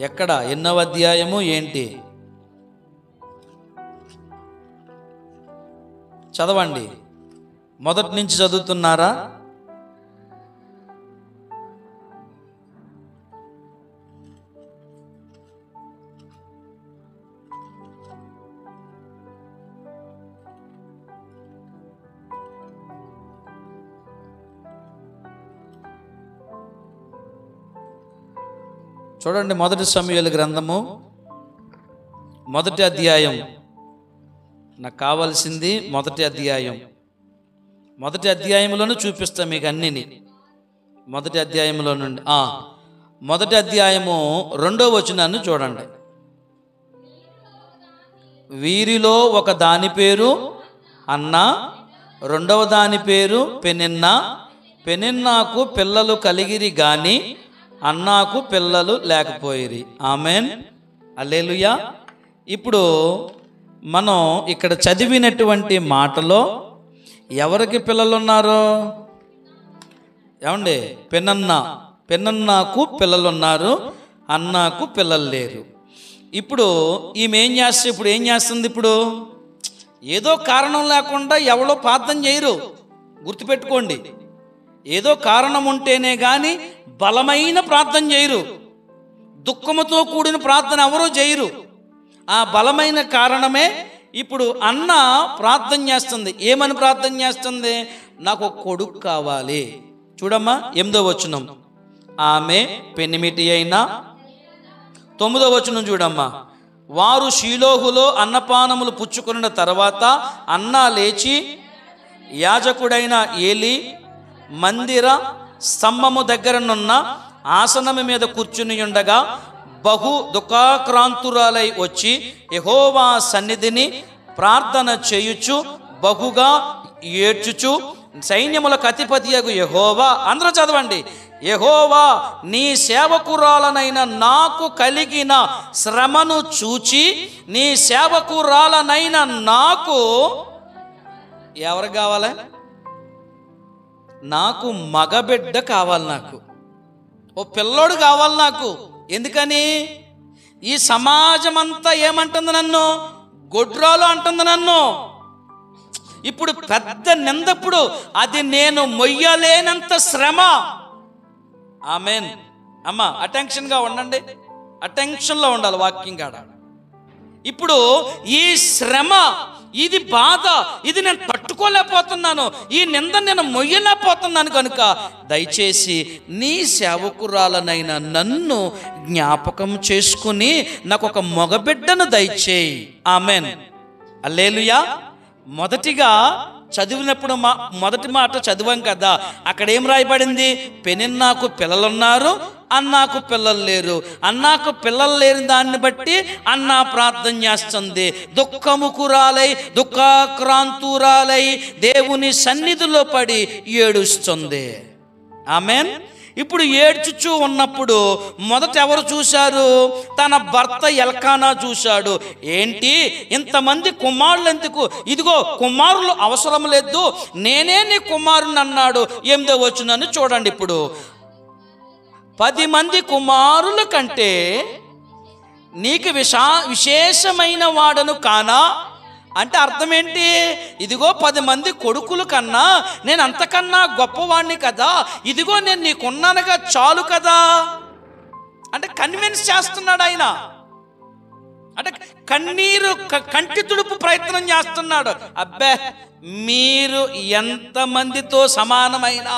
ఎక్కడ, ఎన్నవ అధ్యాయము ఏంటి? చదవండి. మొదటి నుంచి చదువుతున్నారా? చూడండి, 1 సమూయేలు గ్రంథము 1వ అధ్యాయం. నాకు కావాల్సింది 1వ అధ్యాయం. 1వ అధ్యాయంలోనూ చూపిస్తాను మీకు అన్నిని. 1వ అధ్యాయంలో నుండి 1వ అధ్యాయము 2వ వచనాన్ని చూడండి. వీరిలో ఒక దాని పేరు అన్న, రెండవ దాని పేరు పెనిన్నా. పెనిన్నాకు పిల్లలు కలిగిరి గాని అన్నాకు పిల్లలు లేకపోయిరి. ఆమెన్, హల్లెలూయా. ఇప్పుడు మనం ఇక్కడ చదివినటువంటి మాటలో ఎవరికి పిల్లలు ఉన్నారు? ఏమండి? పెనన్నాకు పిల్లలు ఉన్నారు, అన్నాకు పిల్లలు లేరు. ఇప్పుడు ఈమె ఏం చేస్తుంది? ఇప్పుడు ఏదో కారణం లేకుండా ఎవరో ప్రార్థన చేయరు, గుర్తుపెట్టుకోండి. ఏదో కారణం ఉంటేనే కానీ బలమైన ప్రార్థన చేయరు. దుఃఖముతో కూడిన ప్రార్థన ఎవరూ చేయరు. ఆ బలమైన కారణమే ఇప్పుడు అన్న ప్రార్థన చేస్తుంది. ఏమని ప్రార్థన చేస్తుంది? నాకు ఒక కొడుకు కావాలి. చూడమ్మా, 8వ వచనం. ఆమె పెనిమిటి అయినా. 9వ వచనం చూడమ్మా. వారు షీలోహులో అన్నపానములు పుచ్చుకున్న తర్వాత అన్న లేచి యాజకుడైన ఏలి మందిర స్తంభము దగ్గరనున్న ఆసనము మీద కూర్చుని ఉండగా బహు దుఃఖాక్రాంతురాలై వచ్చి యెహోవా సన్నిధిని ప్రార్థన చేయుచు బహుగా ఏడ్చుచు సైన్యములకు అధిపతియగు యెహోవా, అందరూ చదవండి, యెహోవా నీ సేవకురాలనైన నాకు కలిగిన శ్రమను చూచి నీ సేవకురాలనైన నాకు ఎవరు కావాలి? నాకు మగబిడ్డ కావాలి, నాకు ఓ పిల్లోడు కావాలి నాకు. ఎందుకని? ఈ సమాజం అంతా ఏమంటుంది? నన్ను గొడ్రాలు అంటుంది నన్ను. ఇప్పుడు పెద్ద నిందప్పుడు అది నేను మొయ్యలేనంత శ్రమ. ఆమెన్. అమ్మ అటెన్షన్గా ఉండండి, అటెన్షన్లో ఉండాలి వాక్యం కాడ. ఇప్పుడు ఈ శ్రమ, ఇది బాధ, ఇది నేను తట్టుకోలేకపోతున్నాను, ఈ నింద నేను మొయ్యలేకపోతున్నాను కనుక దయచేసి నీ సేవకురాలనైనా నన్ను జ్ఞాపకం చేసుకుని నాకు ఒక మగబిడ్డను దయచేయి. ఆమెన్, హల్లెలూయా. మొదటిగా చదివినప్పుడు మొదటి మాట చదివాం కదా, అక్కడ ఏం రాయబడింది? పెనిన్నాకు పిల్లలున్నారు, అన్నాకు పిల్లలు లేరు. అన్నాకు పిల్లలు లేని దాన్ని బట్టి అన్న ప్రార్థన చేస్తుంది. దుఃఖముకురాలై దుఃఖాక్రాంతురాలై దేవుని సన్నిధిలో పడి ఏడుస్తుంది. ఆమెన్. ఇప్పుడు ఏడ్చుచూ ఉన్నప్పుడు మొదట ఎవరు చూశారు? తన భర్త ఎల్కానా చూశాడు. ఏంటి ఇంతమంది కుమారులు ఎందుకు? ఇదిగో కుమారులు అవసరం లేదు, నేనే నీ కుమారుని అన్నాడు. 8వ వచనాన్ని చూడండి. ఇప్పుడు 10 మంది కుమారుల కంటే నీకు విశేషమైన వాడను కానా అంటే అర్థం ఏంటి? ఇదిగో 10 మంది కొడుకుల కన్నా నేను అంతకన్నా గొప్పవాడిని కదా, ఇదిగో నేను నీకున్నానుగా చాలు కదా అంటే కన్విన్స్ చేస్తున్నాడు ఆయన. అంటే కన్నీరు కంటి తుడుపు ప్రయత్నం చేస్తున్నాడు. అబ్బే, మీరు ఎంతమందితో సమానమైనా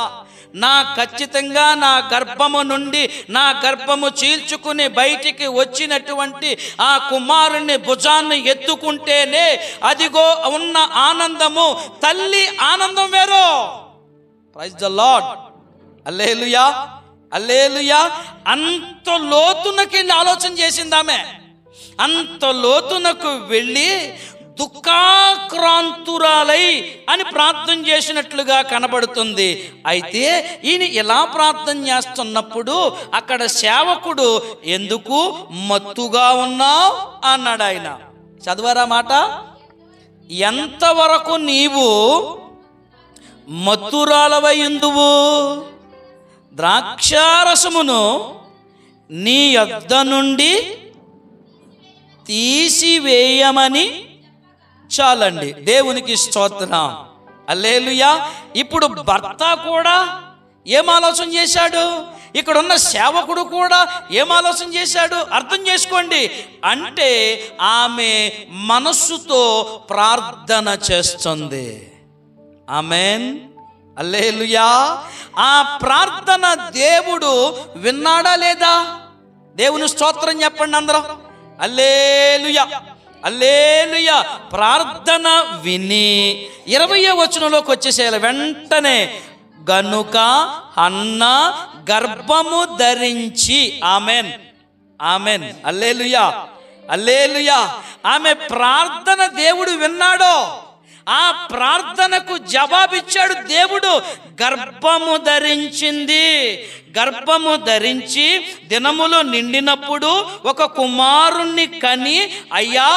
నా ఖచ్చితంగా నా గర్భము నుండి నా గర్భము చీల్చుకుని బయటికి వచ్చినటువంటి ఆ కుమారుని భుజాన్ని ఎత్తుకుంటేనే అదిగో ఉన్న ఆనందము, తల్లి ఆనందం వేరు. ప్రైజ్ ద లార్డ్, హల్లెలూయా, హల్లెలూయా. అంత లోతునకి వెళ్ళి ఆలోచన చేసింది ఆమె. అంత లోతునకు వెళ్ళి దుఃఖాక్రాంతురాలై అని ప్రార్థన చేసినట్లుగా కనబడుతుంది. అయితే ఈయన ఇలా ప్రార్థన చేస్తున్నప్పుడు అక్కడ సేవకుడు ఎందుకు మత్తుగా ఉన్నావు అన్నాడు ఆయన. చదవరా మాట. ఎంతవరకు నీవు మత్తురాలవై ఉందువు? ద్రాక్షారసమును నీ యొద్ద నుండి తీసివేయమని చాలండి. దేవునికి స్తోత్రం, హల్లెలూయా. ఇప్పుడు భర్త కూడా ఏం ఆలోచన చేశాడు? ఇక్కడ ఉన్న సేవకుడు కూడా ఏం ఆలోచన చేశాడు? అర్థం చేసుకోండి. అంటే ఆమె మనస్సుతో ప్రార్థన చేస్తుంది. ఆమెన్, హల్లెలూయా. ఆ ప్రార్థన దేవుడు విన్నాడా లేదా? దేవుని స్తోత్రం చెప్పండి అందరం. హల్లెలూయా, హల్లెలూయా. ప్రార్థన విని 20వ వచనంలోకి వచ్చేసేయాలి వెంటనే. గనుక హన్న గర్భము ధరించి, ఆమెన్, ఆమెన్, హల్లెలూయా, హల్లెలూయా. ఆమె ప్రార్థన దేవుడు విన్నాడో, ఆ ప్రార్థనకు జవాబిచ్చాడు దేవుడు. గర్భము ధరించింది. గర్భము ధరించి దినములు నిండినప్పుడు ఒక కుమారుణ్ణి కని, అయ్యా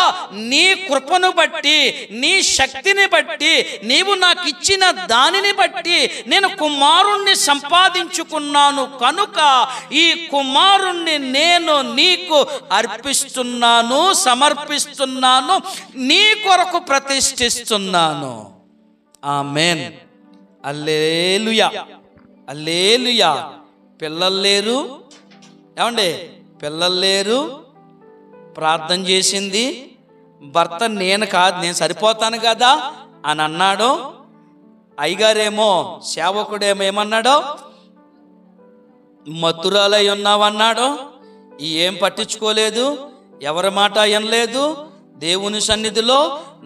నీ కృపను బట్టి, నీ శక్తిని బట్టి, నీవు నాకు ఇచ్చిన దానిని బట్టి నేను కుమారుణ్ణి సంపాదించుకున్నాను కనుక ఈ కుమారుణ్ణి నేను నీకు అర్పిస్తున్నాను, సమర్పిస్తున్నాను, నీ కొరకు ప్రతిష్ఠిస్తున్నాను. ఆమేన్, హల్లెలూయా, హల్లెలూయా. పిల్లలు లేరు, ఏమండి, పిల్లలు లేరు, ప్రార్థన చేసింది. భర్త నేను కాదు, నేను సరిపోతాను కదా అని అన్నాడు. అయ్యగారేమో, సేవకుడేమో ఏమన్నాడో, మత్తురాలై ఉన్నావన్నాడు. ఏం పట్టించుకోలేదు, ఎవరి మాట వినలేదు. దేవుని సన్నిధిలో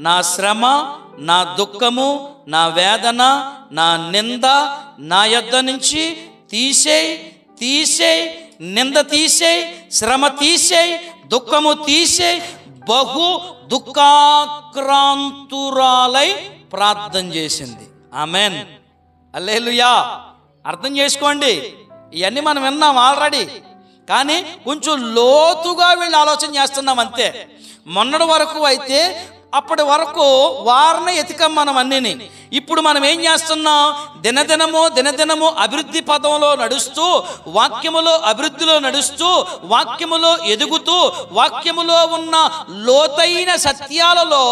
నా శ్రమ, నా దుఃఖము, నా వేదన, నా నింద నా యొద్ద నుంచి తీసేయ్, తీసేయ్, నింద తీసేయ్, శ్రమ తీసేయ్, దుఃఖము తీసేయ్. బహు దుఃఖాక్రాంతురాలై ప్రార్థన చేసింది. ఆమెన్, హల్లెలూయా. అర్థం చేసుకోండి, ఇవన్నీ మనం విన్నాం ఆల్రెడీ, కానీ కొంచెం లోతుగా వీళ్ళు ఆలోచన చేస్తున్నాం అంతే. మొన్నటి వరకు అయితే, అప్పటి వరకు వారిని ఎతికాం మనం అన్నిని. ఇప్పుడు మనం ఏం చేస్తున్నాం? దినదినము అభివృద్ధి పదంలో నడుస్తూ, వాక్యములో అభివృద్ధిలో నడుస్తూ, వాక్యములో ఎదుగుతూ, వాక్యములో ఉన్న లోతైన సత్యాలలో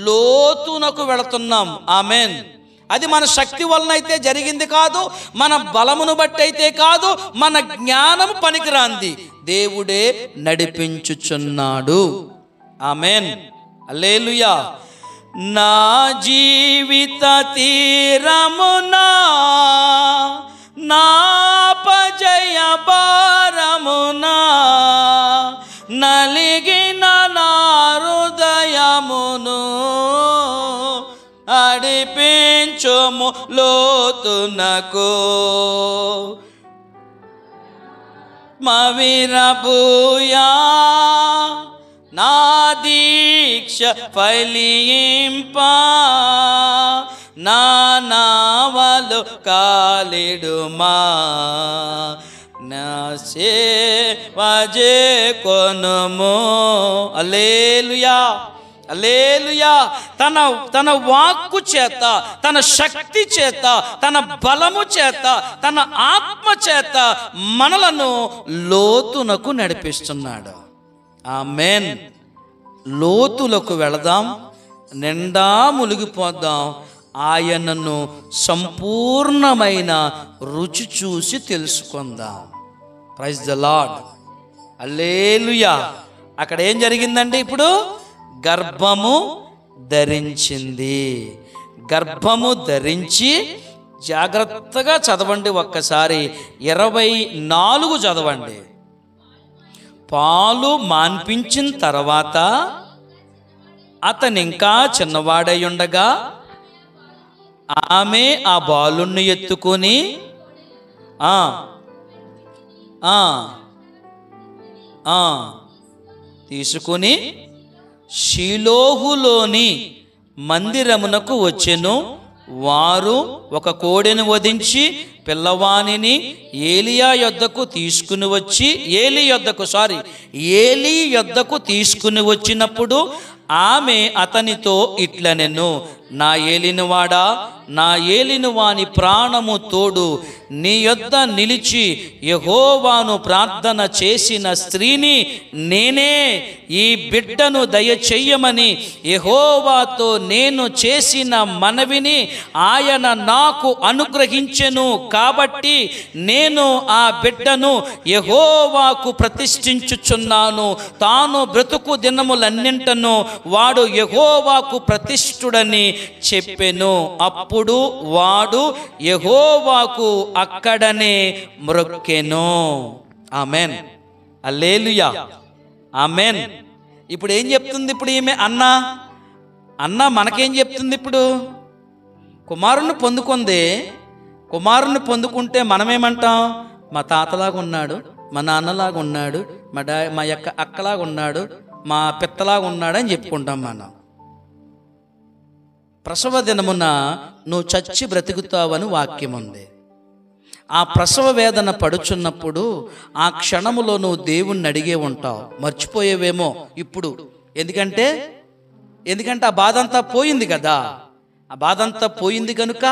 లోతునకు వెళుతున్నాం. ఆమెన్. అది మన శక్తి వలన అయితే జరిగింది కాదు, మన బలమును బట్టి అయితే కాదు, మన జ్ఞానం పనికిరాంది. దేవుడే నడిపించుచున్నాడు. ఆమెన్, హల్లెలూయా. నా జీవిత తీరమునా నాపజయ భారమునా నలిగిన నా హృదయమును అడిపించుము లోతునకు. మవిరబూయా నా దీక్ష ఫలింప, నా నావలు కాలిడుమా, నా సేవ కొనుము. హల్లెలూయా, హల్లెలూయా. తన వాక్కు చేత, తన శక్తి చేత, తన బలము చేత, తన ఆత్మ చేత మనలను లోతునకు నడిపిస్తున్నాడు. ఆమెన్. లోతులకు వెళదాం, నిండా మునిగిపోదాం, ఆయనను సంపూర్ణమైన రుచి చూసి తెలుసుకుందాం. ప్రైజ్ ద లార్డ్, హల్లెలూయా. అక్కడ ఏం జరిగిందండి? ఇప్పుడు గర్భము ధరించింది. గర్భము ధరించి, జాగ్రత్తగా చదవండి ఒక్కసారి, 24 చదవండి. పాలు మాన్పించిన తర్వాత అతను ఇంకా చిన్నవాడై ఉండగా ఆమె ఆ బాలుణ్ణి ఎత్తుకొని తీసుకుని షిలోహులోని మందిరమునకు వచ్చెను. వారు ఒక కోడెను వధించి పిల్లవానిని ఏలీ యొద్దకు తీసుకుని వచ్చినప్పుడు ఆమె అతనితో ఇట్లనెను, నా ఏలినవాడా, నా ఏలినవాని ప్రాణము తోడు, నీ యొద్ద నిలిచి యెహోవాను ప్రార్థన చేసిన స్త్రీని నేనే. ఈ బిడ్డను దయచెయ్యమని యెహోవాతో నేను చేసిన మనవిని ఆయన నాకు అనుగ్రహించెను. కాబట్టి నేను ఆ బిడ్డను యెహోవాకు ప్రతిష్ఠించుచున్నాను. తాను బ్రతుకు దినములన్నింటను వాడు యెహోవాకు ప్రతిష్ఠుడని చెప్పెను. అప్పుడు వాడు యెహోవాకు అక్కడనే మ్రొక్కెను. ఆమెన్. హల్లెలూయా, ఆమేన్. ఇప్పుడు ఏం చెప్తుంది ఇప్పుడు ఈమె అన్న మనకేం చెప్తుంది? ఇప్పుడు కుమారుణ్ణి పొందుకుంది. కుమారుణ్ణి పొందుకుంటే మనమేమంటాం? మా తాతలాగా ఉన్నాడు, మా నాన్నలాగా ఉన్నాడు, మా యొక్క అక్కలాగా ఉన్నాడు, మా పిత్తలాగా ఉన్నాడు అని చెప్పుకుంటాం మనం. ప్రసవ దినమున నువ్వు చచ్చి బ్రతుకుతావని వాక్యం ఉంది. ఆ ప్రసవ వేదన పడుచున్నప్పుడు ఆ క్షణములో నువ్వు దేవుణ్ణి అడిగే ఉంటావు, మర్చిపోయేవేమో ఇప్పుడు. ఎందుకంటే ఆ బాధ అంతా పోయింది కదా. ఆ బాధ అంతా పోయింది కనుక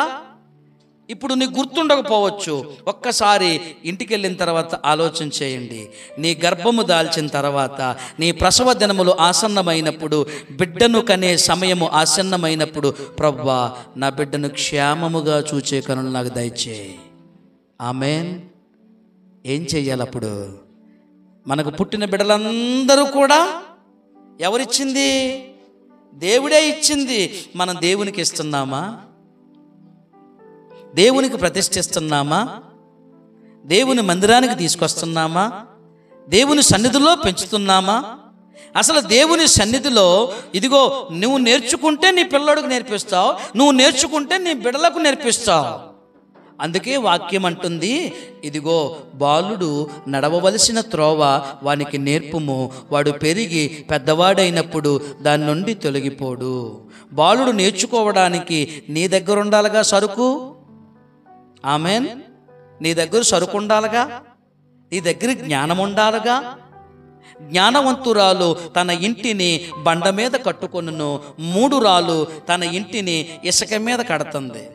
ఇప్పుడు నీకు గుర్తుండకపోవచ్చు. ఒక్కసారి ఇంటికి వెళ్ళిన తర్వాత ఆలోచన చేయండి. నీ గర్భము దాల్చిన తర్వాత, నీ ప్రసవ దినములు ఆసన్నమైనప్పుడు, బిడ్డను కనే సమయము ఆసన్నమైనప్పుడు, ప్రభువా నా బిడ్డను క్షేమముగా చూచే కనులు నాకు దయచేయి. ఆమేన్. ఏం చెయ్యాలి అప్పుడు? మనకు పుట్టిన బిడ్డలందరూ కూడా ఎవరిచ్చింది? దేవుడే ఇచ్చింది. మనం దేవునికి ఇస్తున్నామా? దేవునికి ప్రతిష్ఠిస్తున్నామా? దేవుని మందిరానికి తీసుకొస్తున్నామా? దేవుని సన్నిధిలో పెంచుతున్నామా? అసలు దేవుని సన్నిధిలో ఇదిగో నువ్వు నేర్చుకుంటే నీ పిల్లడికి నేర్పిస్తావు, నువ్వు నేర్చుకుంటే నీ బిడ్డలకు నేర్పిస్తావు. అందుకే వాక్యం అంటుంది, ఇదిగో బాలుడు నడవవలసిన త్రోవ వానికి నేర్పుము, వాడు పెరిగి పెద్దవాడైనప్పుడు దాని నుండి తొలగిపోడు. బాలుడు నేర్చుకోవడానికి నీ దగ్గర ఉండాలిగా సరుకు. ఆమేన్. నీ దగ్గర సరుకు ఉండాలిగా, నీ దగ్గర జ్ఞానం ఉండాలిగా. జ్ఞానవంతురాలు తన ఇంటిని బండ మీద కట్టుకొనును, మూఢురాలు తన ఇంటిని ఇసుక మీద కడుతుంది.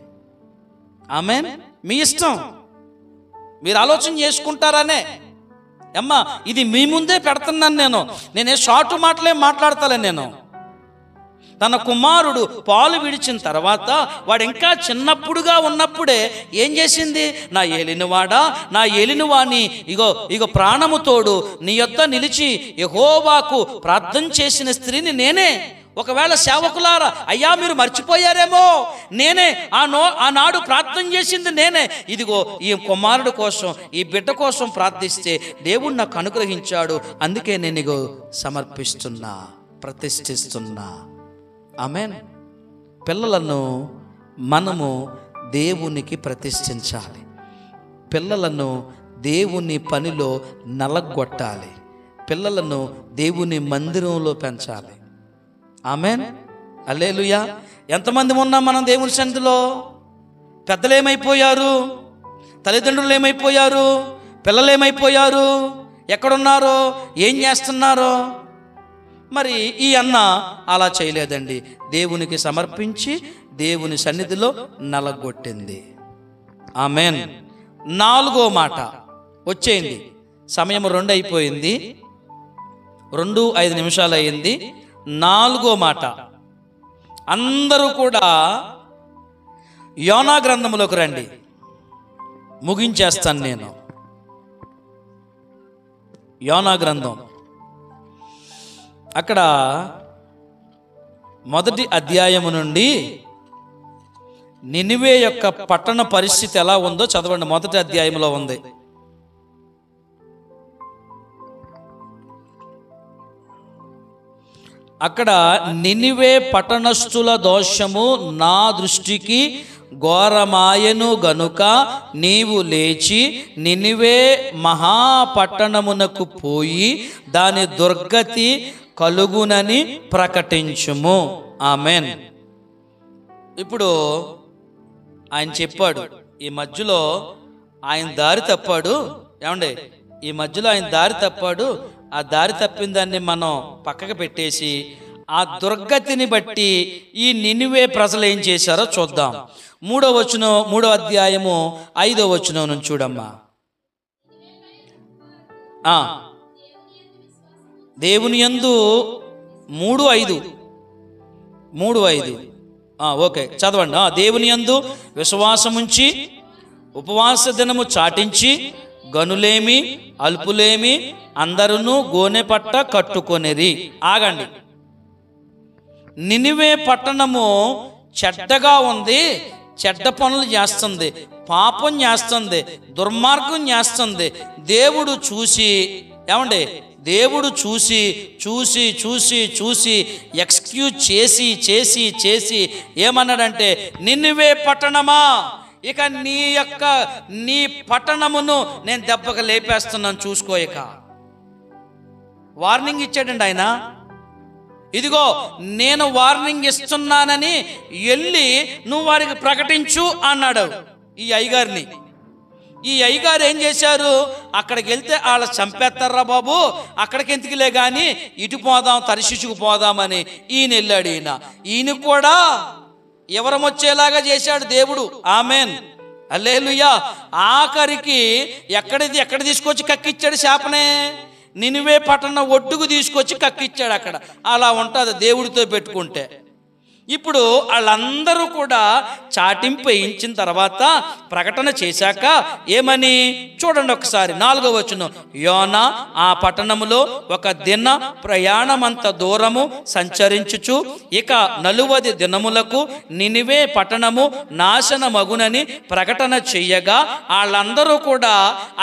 ఆమేన్. మీ ఇష్టం, మీరు ఆలోచన చేసుకుంటారనే. అమ్మా ఇది మీ ముందే పెడుతున్నాను. నేనే షార్ట్ మాటలే మాట్లాడతాలే. నేను తన కుమారుడు పాలు విడిచిన తర్వాత వాడు ఇంకా చిన్నప్పుడుగా ఉన్నప్పుడే ఏం చేసింది? నా ఏలినవాడా, నా ఏలినవాణి, ఇగో ప్రాణము తోడు నీ యొద్ద నిలిచి యెహోవాకు ప్రార్థన చేసిన స్త్రీని నేనే. ఒకవేళ సేవకులారా, అయ్యా మీరు మర్చిపోయారేమో, నేనే ఆనాడు ప్రార్థన చేసింది నేనే. ఇదిగో ఈ కుమారుడు కోసం, ఈ బిడ్డ కోసం ప్రార్థిస్తే దేవుడు నాకు అనుగ్రహించాడు. అందుకే నేను ఇగో సమర్పిస్తున్నా, ప్రతిష్ఠిస్తున్నా. ఆమేన్. పిల్లలను మనము దేవునికి ప్రతిష్ఠించాలి. పిల్లలను దేవుని పనిలో నలగొట్టాలి. పిల్లలను దేవుని మందిరంలో పెంచాలి. ఆమేన్. హల్లెలూయా. ఎంతమంది ఉన్నాం మనం దేవుని సన్నిధిలో? పెద్దలు ఏమైపోయారు? తల్లిదండ్రులు ఏమైపోయారు? పిల్లలు ఏమైపోయారు? ఎక్కడున్నారో, ఏం చేస్తున్నారో? మరి ఈ అన్న అలా చేయలేదండి. దేవునికి సమర్పించి దేవుని సన్నిధిలో నలగొట్టింది. ఆమేన్. 4వ మాట వచ్చేయండి. సమయం 2 అయిపోయింది, 2:05 అయింది. 4వ మాట, అందరూ కూడా యోనా గ్రంథములోకి రండి. ముగించేస్తాను నేను. యోనా గ్రంథం అక్కడ 1వ అధ్యాయము నుండి నినివే యొక్క పట్టణ పరిస్థితి ఎలా ఉందో చదవండి. 1వ అధ్యాయంలో ఉంది. అక్కడ నినివే పట్టణస్థుల దోషము నా దృష్టికి ఘోరమాయను గనుక నీవు లేచి నినివే మహాపట్టణమునకు పోయి దాని దుర్గతి కలుగునని ప్రకటించుము. ఆమేన్. ఇప్పుడు ఆయన చెప్పాడు, ఈ మధ్యలో ఆయన దారి తప్పాడు. ఏమండి, ఈ మధ్యలో ఆయన దారి తప్పాడు. ఆ దారి తప్పిన దాన్ని మనం పక్కకు పెట్టేసి ఆ దుర్గతిని బట్టి ఈ నినివే ప్రజలు ఏం చేశారో చూద్దాం. 3వ అధ్యాయము 5వ వచనం నుంచి చూడమ్మా. దేవుని యందు 3:5 ఓకే చదవండి. దేవుని యందు విశ్వాసముంచి ఉపవాస దినము చాటించి గనులేమి అల్పులేమి అందరూ గోనె పట్ట కట్టుకొనిరి. ఆగండి. నినివే పట్టణము చెడ్డగా ఉంది, చెడ్డ పనులు చేస్తుంది, పాపం చేస్తుంది, దుర్మార్గం చేస్తుంది. దేవుడు చూసి ఏమండి, దేవుడు చూసి చూసి చూసి చూసి ఎక్స్క్యూజ్ చేసి చేసి చేసి ఏమన్నాడంటే, నినివే పట్టణమా, ఇక నీ పట్టణమును నేను దెబ్బకు లేపేస్తున్నాను, చూసుకో. ఇక వార్నింగ్ ఇచ్చాడండి ఆయన. ఇదిగో నేను వార్నింగ్ ఇస్తున్నానని వెళ్ళి నువ్వు వారికి ప్రకటించు అన్నాడు ఈ అయ్యగారిని. ఈ అయ్యగారు ఏం చేశారు, అక్కడికి వెళ్తే వాళ్ళ చంపేస్తారా బాబు, అక్కడికి ఎందుకులే కానీ ఇటు పోదాం, తర్షీషుకు పోదామని ఈయన వెళ్ళాడు. ఈయన కూడా ఎవరం వచ్చేలాగా చేశాడు దేవుడు. ఆమెన్, హల్లెలూయా. ఆఖరికి ఎక్కడ తీసుకొచ్చి కక్కిచ్చాడు చేపనే, నినివే పట్టణ ఒడ్డుకు తీసుకొచ్చి కక్కిచ్చాడు. అక్కడ అలా ఉంటుంది దేవుడితో పెట్టుకుంటే. ఇప్పుడు వాళ్ళందరూ కూడా చాటింపు వేయించిన తర్వాత ప్రకటన చేశాక ఏమని చూడండి ఒకసారి, 4వ వచనం. యోనా ఆ పట్టణములో ఒక దిన ప్రయాణమంత దూరము సంచరించుచు ఇక 40 దినములకు నినివే పట్టణము నాశనమగునని ప్రకటన చెయ్యగా వాళ్ళందరూ కూడా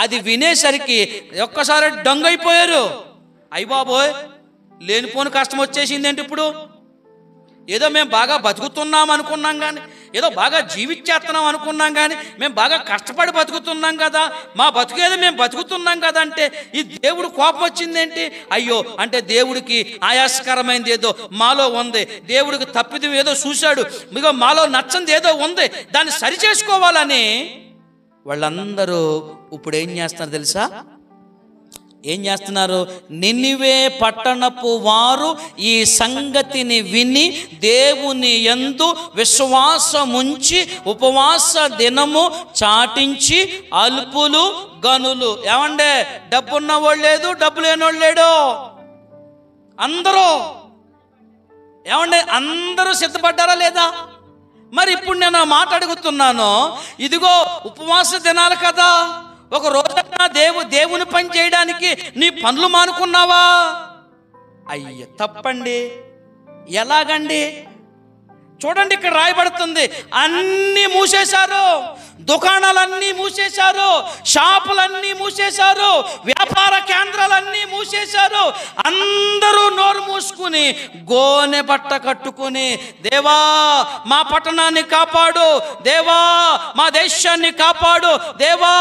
అది వినేసరికి ఒక్కసారి డంగైపోయారు. అయ్య బాబోయ్, లేనిపోని కష్టం వచ్చేసింది ఏంటి ఇప్పుడు? ఏదో మేము బాగా బతుకుతున్నాం అనుకున్నాం కానీ, ఏదో బాగా జీవించేస్తున్నాం అనుకున్నాం కానీ, మేము బాగా కష్టపడి బతుకుతున్నాం కదా, మా బతుకేదో మేము బతుకుతున్నాం కదా అంటే ఈ దేవుడు కోపం వచ్చిందేంటి? అయ్యో, అంటే దేవుడికి ఆయాసకరమైనది ఏదో మాలో ఉంది, దేవుడికి తప్పిదం ఏదో చూశాడు, మీకు మాలో నచ్చంది ఏదో ఉంది, దాన్ని సరి చేసుకోవాలని వాళ్ళందరూ ఇప్పుడు ఏం చేస్తున్నారు తెలుసా? ఏం చేస్తున్నారు? నినివే పట్టణపు వారు ఈ సంగతిని విని దేవుని యందు విశ్వాసముంచి ఉపవాస దినము చాటించి అల్పులు గనులు. ఏమండే, డబ్బున్నవాళ్ళు లేదు, డబ్బు లేనోళ్ళు లేడు, అందరూ ఏమండే, అందరూ సిద్ధపడ్డారా లేదా? మరి ఇప్పుడు నేను మాట్లాడుతున్నాను, ఇదిగో ఉపవాస దినాలు కదా, ఒక రోజైనా దేవుని పని చేయడానికి నీ పనులు మానుకున్నావా? అయ్య తప్పండి. ఎలాగండి? చూడండి, ఇక్కడ రాయబడుతుంది, అన్నీ మూసేశారు, దుకాణాలన్నీ మూసేశారు, షాపులన్నీ మూసేశారు, వ్యాపార కేంద్రాలన్నీ మూసేశారు. అందరూ నోరు మూసుకుని గోనె బట్ట కట్టుకుని, దేవా మా పట్టణాన్ని కాపాడు, దేవా మా దేశాన్ని కాపాడు, దేవా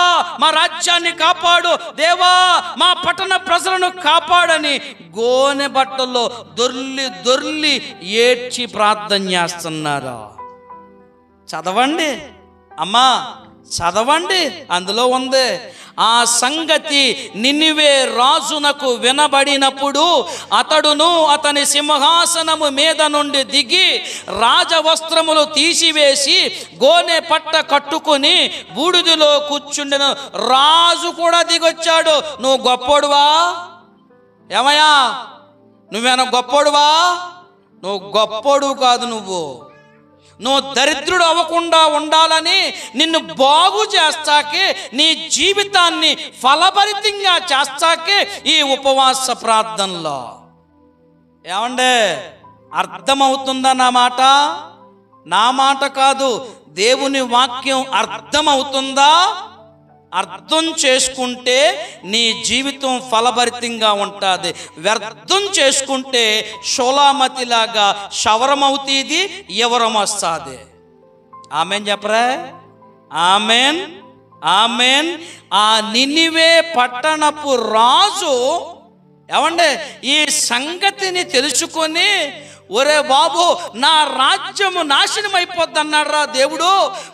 మా రాజ్యాన్ని కాపాడు, దేవా మా పట్టణ ప్రజలను కాపాడని గోనె బట్టల్లో దొర్లి దొర్లి ఏడ్చి ప్రార్థన చేస్తున్నారు. చదవండి అమ్మా, చదవండి, అందులో ఉంది. ఆ సంగతి నినివే రాజునకు వినబడినప్పుడు అతడును అతని సింహాసనము మీద నుండి దిగి రాజవస్త్రములు తీసివేసి గోనె పట్ట కట్టుకుని బూడిదలో కూర్చుండెను. రాజు కూడా దిగొచ్చాడు. నువ్వు గొప్పోడువా? ఏమయ్యా, నువ్వేనా గొప్పోడువా? నువ్వు గొప్పోడు కాదు, నువ్వు దరిద్రుడు అవ్వకుండా ఉండాలని నిన్ను బాగు చేస్తాకే, నీ జీవితాన్ని ఫలభరితంగా చేస్తాకే ఈ ఉపవాస ప్రార్థనలో. ఏమండే, అర్థమవుతుందా నా మాట? నా మాట కాదు, దేవుని వాక్యం అర్థమవుతుందా? అర్థం చేసుకుంటే నీ జీవితం ఫలభరితంగా ఉంటుంది. వ్యర్థం చేసుకుంటే షోలామతిలాగా శవరమవుతుంది, ఎవరం వస్తుంది. ఆమెన్ చెప్పరా? Amen, amen. ఆ నినివే పట్టణపు రాజు ఏమండే ఈ సంగతిని తెలుసుకొని, ఒరే బాబు, నా రాజ్యము నాశనం అయిపోద్ది అన్నాడు రా దేవుడు.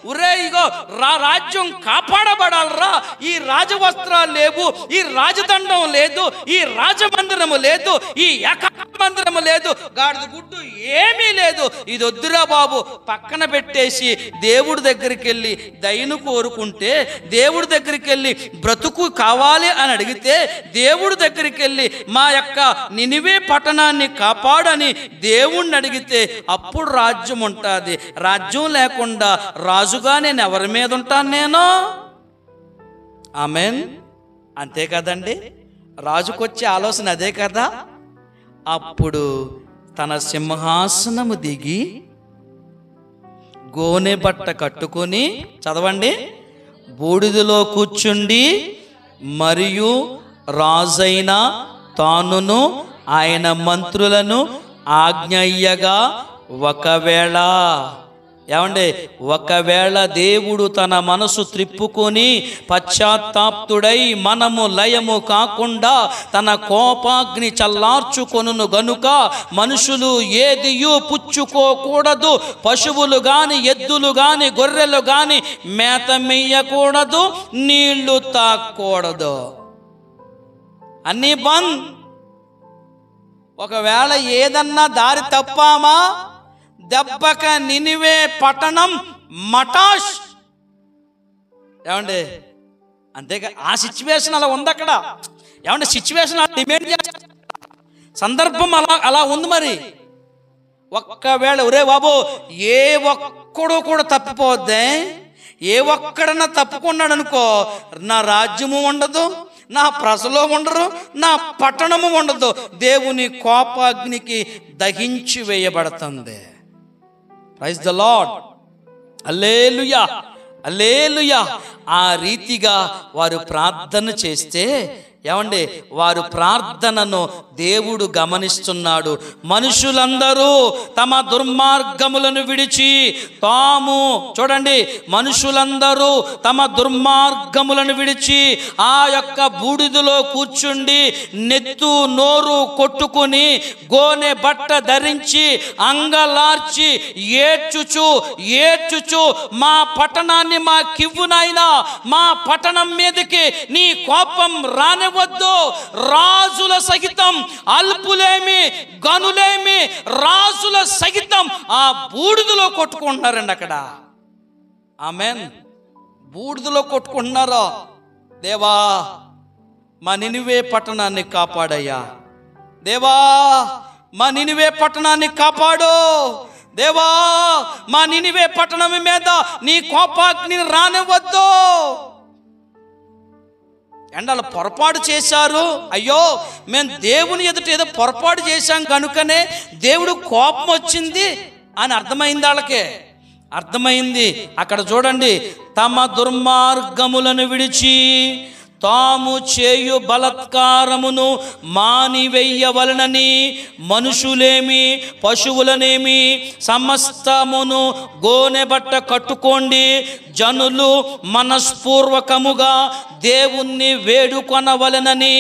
ఒరే, ఇగో రాజ్యం కాపాడబడాలరా, ఈ రాజవస్త్రాలు లేవు, ఈ రాజదండం లేదు, ఈ రాజమందిరము లేదు, ఈ ఏకాంతమందిరము లేదు, గాడిద గుడ్డు ఏమీ లేదు, ఇది వద్దురా బాబు, పక్కన పెట్టేసి దేవుడి దగ్గరికి వెళ్ళి దయను కోరుకుంటే, దేవుడి దగ్గరికి వెళ్ళి బ్రతుకు కావాలి అని అడిగితే, దేవుడి దగ్గరికి వెళ్ళి మా యొక్క నినివే పట్టణాన్ని కాపాడని దేవుణ్ణి అడిగితే అప్పుడు రాజ్యం ఉంటుంది. రాజ్యం లేకుండా రాజుగా నేను ఎవరి మీద ఉంటాను? నేను. ఆమెన్. అంతే కదండి, రాజుకొచ్చే ఆలోచన అదే కదా. అప్పుడు తన సింహాసనము దిగి గోనె బట్ట కట్టుకొని, చదవండి, బూడిదలో కూర్చుండి మరియు రాజైన తానును ఆయన మంత్రులను ఆజ్ఞయ్యగా ఒకవేళ దేవుడు తన మనసు త్రిప్పుకొని పశ్చాత్తాప్తుడై మనము లయము కాకుండా తన కోపాగ్ని చల్లార్చుకొనును గనుక మనుషులు ఏదియూ పుచ్చుకోకూడదు, పశువులు గాని ఎద్దులు గాని గొర్రెలు గాని మేత మెయ్యకూడదు, నీళ్లు తాగకూడదు, అన్నీ బంద్. ఒకవేళ ఏదన్నా దారి తప్పామా దెబ్బక నినివే పట్టణం మటాష్. ఏమండి అంతేగా, ఆ సిచ్యువేషన్ అలా ఉంది అక్కడ. ఏమంటే సిచ్యువేషన్ డిమాండ్ చేస్తారు, సందర్భం అలా ఉంది. మరి ఒక్కవేళ ఒరే బాబు ఏ ఒక్కడు కూడా తప్పిపోద్దే, ఏ ఒక్కడన్నా తప్పుకున్నాడు అనుకో, నా రాజ్యము ఉండదు, నా ప్రజలు ఉండరు, నా పట్టణము ఉండదు, దేవుని కోపాగ్నికి దహించి వేయబడుతుంది. Praise the Lord. Hallelujah, hallelujah. ఆ రీతిగా వారు ప్రార్థన చేస్తే ఏమండి వారు ప్రార్థనను దేవుడు గమనిస్తున్నాడు. మనుషులందరూ తమ దుర్మార్గములను విడిచి చూడండి, మనుషులందరూ తమ దుర్మార్గములను విడిచి ఆ యొక్క బూడిదలో కూర్చుండి నెత్తు నోరు కొట్టుకుని గోనె బట్ట ధరించి అంగలార్చి ఏడ్చుచు మా పట్టణాన్ని మా కివ్వునైనా, మా పట్టణం మీదకి నీ కోపం రానివ్వద్దు, రాజుల సహితం, అల్పులేమి గనులేమి రాజుల సహితం ఆ బూడిదలో కొట్టుకుంటున్నారండి అక్కడ. ఆమేన్. బూడిదలో కొట్టుకుంటున్నారా? దేవా మా నినివే పట్టణాన్ని కాపాడయ్యా, దేవా మా నినివే పట్టణాన్ని కాపాడు, దేవా మా నినివే పట్టణం మీద నీ కోపాగ్ని రానివ్వద్దు. ఎండలు పొరపాటు చేశారు, అయ్యో మేము దేవుని ఎదుట ఏదో పొరపాటు చేశాం కనుకనే దేవుడు కోపం వచ్చింది అని అర్థమైంది. వాళ్ళకే అర్థమైంది. అక్కడ చూడండి, తమ దుర్మార్గములను విడిచి తాము చేయు బలత్కారమును మానివేయవలనని మనుషులేమి పశువులనేమి సమస్తమును గోనె బట్ట కట్టుకోండి. జనులు మనస్పూర్వకముగా దేవుణ్ణి వేడుకొనవలెనని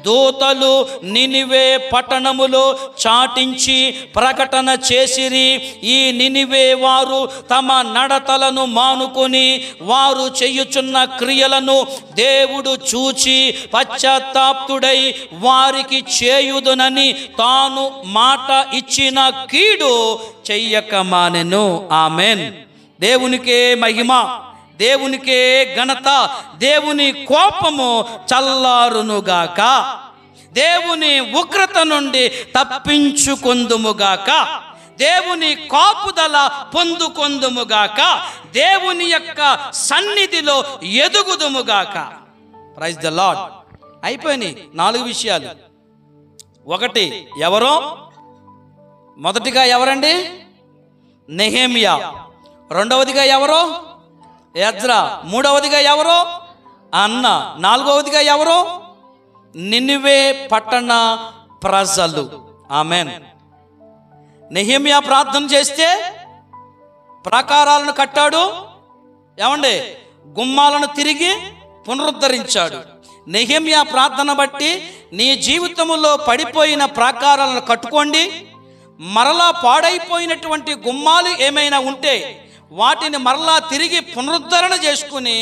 దూతలు నినివే పట్టణములో చాటించి ప్రకటన చేసిరి. ఈ నినివే వారు తమ నడతలను మానుకొని వారు చేయుచున్న క్రియలను దేవుడు చూచి పశ్చాత్తాప్తుడై వారికి చేయుదునని తాను మాట ఇచ్చిన కీడు చెయ్యక మానెను. ఆమెన్. దేవునికే మహిమ, దేవునికే ఘనత. దేవుని కోపము చల్లారునుగాక, దేవుని ఉగ్రత నుండి తప్పించుకొందుముగాక, దేవుని కాపుదల పొందుకొందుముగాక, దేవుని యొక్క సన్నిధిలో ఎదుగుదుముగాక. Praise the lord. అయిపోయినాయి 4 విషయాలు. ఒకటి ఎవరో, మొదటిగా ఎవరండి? నెహెమ్యా. రెండవదిగా ఎవరో? ఎజ్రా. మూడవదిగా ఎవరో? అన్న. నాలుగవదిగా ఎవరో? నినివే పట్టణ ప్రజలు. ఆమెన్. నెహెమ్యా ప్రార్థన చేస్తే ప్రాకారాలను కట్టాడు. ఏమండి? గుమ్మాలను తిరిగి పునరుద్ధరించాడు. నెహెమ్యా ప్రార్థన బట్టి నీ జీవితంలో పడిపోయిన ప్రాకారాలను కట్టుకోండి, మరలా పాడైపోయినటువంటి గుమ్మాలు ఏమైనా ఉంటే వాటిని మరలా తిరిగి పునరుద్ధరణ చేసుకుని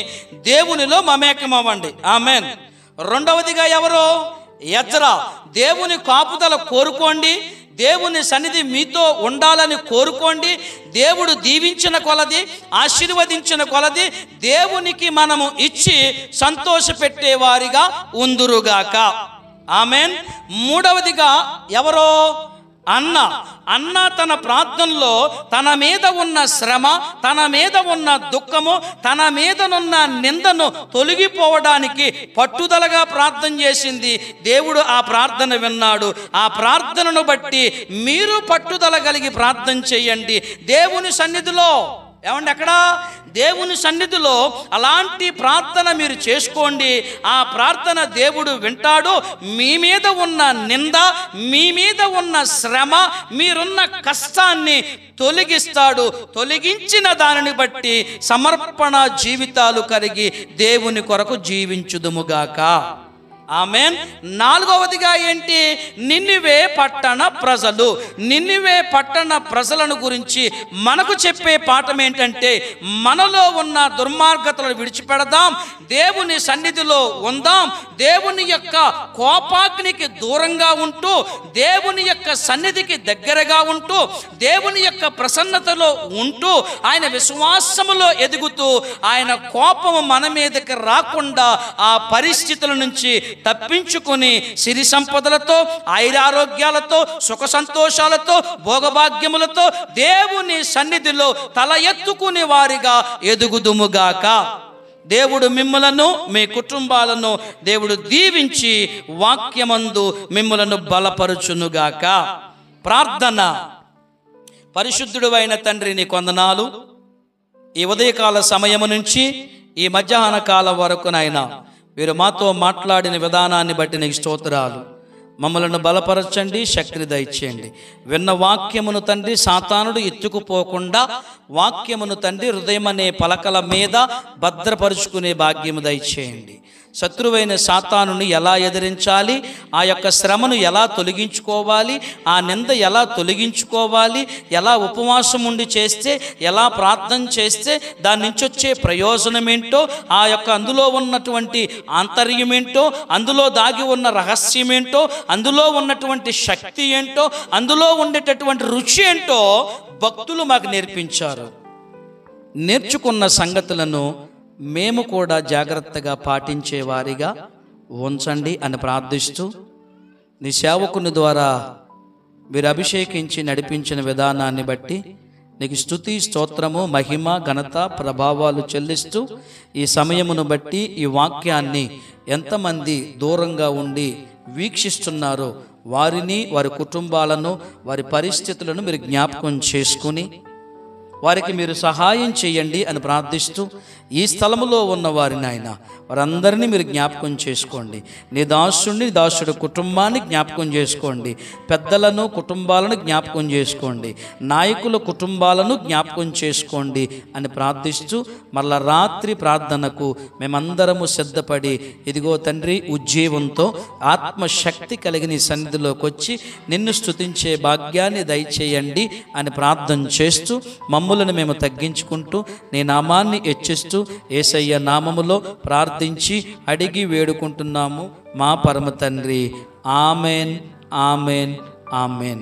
దేవునిలో మమేకమవ్వండి. ఆమెన్. రెండవదిగా ఎవరో? ఎజ్రా. దేవుని కాపుదల కోరుకోండి, దేవుని సన్నిధి మీతో ఉండాలని కోరుకోండి. దేవుడు దీవించిన కొలది, ఆశీర్వదించిన కొలది దేవునికి మనము ఇచ్చి సంతోషపెట్టేవారిగా ఉందురుగాక. ఆమెన్. మూడవదిగా ఎవరో? అన్న తన ప్రార్థనలో తన మీద ఉన్న శ్రమ, తన మీద ఉన్న దుఃఖము, తన మీదనున్న నిందను తొలగిపోవడానికి పట్టుదలగా ప్రార్థన చేసింది. దేవుడు ఆ ప్రార్థన విన్నాడు. ఆ ప్రార్థనను బట్టి మీరు పట్టుదల కలిగి ప్రార్థన చేయండి. దేవుని సన్నిధిలో ఏమండి, అక్కడ దేవుని సన్నిధిలో అలాంటి ప్రార్థన మీరు చేసుకోండి. ఆ ప్రార్థన దేవుడు వింటాడు. మీ మీద ఉన్న నింద, మీ మీద ఉన్న శ్రమ, మీరున్న కష్టాన్ని తొలగిస్తాడు. తొలగించిన దానిని బట్టి సమర్పణ జీవితాలు కలిగి దేవుని కొరకు జీవించుదుముగాక. ఆమేన్. నాలుగవదిగా ఏంటి? నినివే పట్టణ ప్రజలు. నినివే పట్టణ ప్రజలను గురించి మనకు చెప్పే పాఠం ఏంటంటే, మనలో ఉన్న దుర్మార్గతలను విడిచిపెడదాం, దేవుని సన్నిధిలో ఉందాం, దేవుని యొక్క కోపాగ్నికి దూరంగా ఉంటూ, దేవుని యొక్క సన్నిధికి దగ్గరగా ఉంటూ, దేవుని యొక్క ప్రసన్నతలో ఉంటూ, ఆయన విశ్వాసములో ఎదుగుతూ, ఆయన కోపము మన మీదకి రాకుండా ఆ పరిస్థితుల నుంచి తప్పించుకొని సిరి సంపదలతో, ఐరారోగ్యాలతో, సుఖ సంతోషాలతో, భోగభాగ్యములతో దేవుని సన్నిధిలో తల ఎత్తుకునే వారిగా ఎదుగుదుముగాక. దేవుడు మిమ్ములను, మీ కుటుంబాలను దేవుడు దీవించి వాక్యమందు మిమ్ములను బలపరుచునుగాక. ప్రార్థన. పరిశుద్ధుడు అయిన తండ్రి, నీ వందనాలు. ఈ ఉదయకాల సమయము నుంచి ఈ మధ్యాహ్న కాలం వరకు నాయనా మీరు మాతో మాట్లాడిన విధానాన్ని బట్టి నీకు స్తోత్రాలు. మమ్మలను బలపరచండి, శక్తిని దయచేయండి. విన్న వాక్యమును తండ్రి సాతానుడు ఎత్తుకుపోకుండా వాక్యమును తండ్రి హృదయం అనే పలకల మీద భద్రపరుచుకునే భాగ్యము దయచేయండి. శత్రువైన సాతానుని ఎలా ఎదిరించాలి, ఆ యొక్క శ్రమను ఎలా తొలగించుకోవాలి, ఆ నింద ఎలా తొలగించుకోవాలి, ఎలా ఉపవాసం ఉండి చేస్తే, ఎలా ప్రార్థన చేస్తే దాని నుంచి వచ్చే ప్రయోజనం ఏంటో, ఆ యొక్క అందులో ఉన్నటువంటి ఆంతర్యం ఏంటో, అందులో దాగి ఉన్న రహస్యం ఏంటో, అందులో ఉన్నటువంటి శక్తి ఏంటో, అందులో ఉండేటటువంటి రుచి ఏంటో భక్తులు మాకు నేర్పించారు. నేర్చుకున్న సంగతులను మేము కూడా జాగ్రత్తగా పాటించే వారిగా ఉంచండి అని ప్రార్థిస్తూ, నీ సేవకుని ద్వారా మీరు అభిషేకించి నడిపించిన విధానాన్ని బట్టి నీకు స్తుతి, స్తోత్రము, మహిమ, ఘనత, ప్రభావాలు చెల్లిస్తూ, ఈ సమయమును బట్టి ఈ వాక్యాన్ని ఎంతమంది దూరంగా ఉండి వీక్షిస్తున్నారో వారిని, వారి కుటుంబాలను, వారి పరిస్థితులను మీరు జ్ఞాపకం చేసుకుని వారికి మీరు సహాయం చేయండి అని ప్రార్థిస్తూ, ఈ స్థలములో ఉన్న వారిని ఆయన వారందరినీ మీరు జ్ఞాపకం చేసుకోండి. నీ దాసుడిని, దాసుడి కుటుంబాన్ని జ్ఞాపకం చేసుకోండి. పెద్దలను, కుటుంబాలను జ్ఞాపకం చేసుకోండి. నాయకుల కుటుంబాలను జ్ఞాపకం చేసుకోండి అని ప్రార్థిస్తూ, మళ్ళా రాత్రి ప్రార్థనకు మేమందరము సిద్ధపడి, ఇదిగో తండ్రి ఉజ్జీవంతో ఆత్మశక్తి కలిగిన ఈ సన్నిధిలోకి వచ్చి నిన్ను స్తుతించే భాగ్యాన్ని దయచేయండి అని ప్రార్థన చేస్తూ, మమ్ములను మేము తగ్గించుకుంటూ నీ నామాన్ని హెచ్చిస్తూ యేసయ్య నామములో ప్రార్థించి అడిగి వేడుకుంటున్నాము మా పరమ తండ్రి. Amen, amen, amen.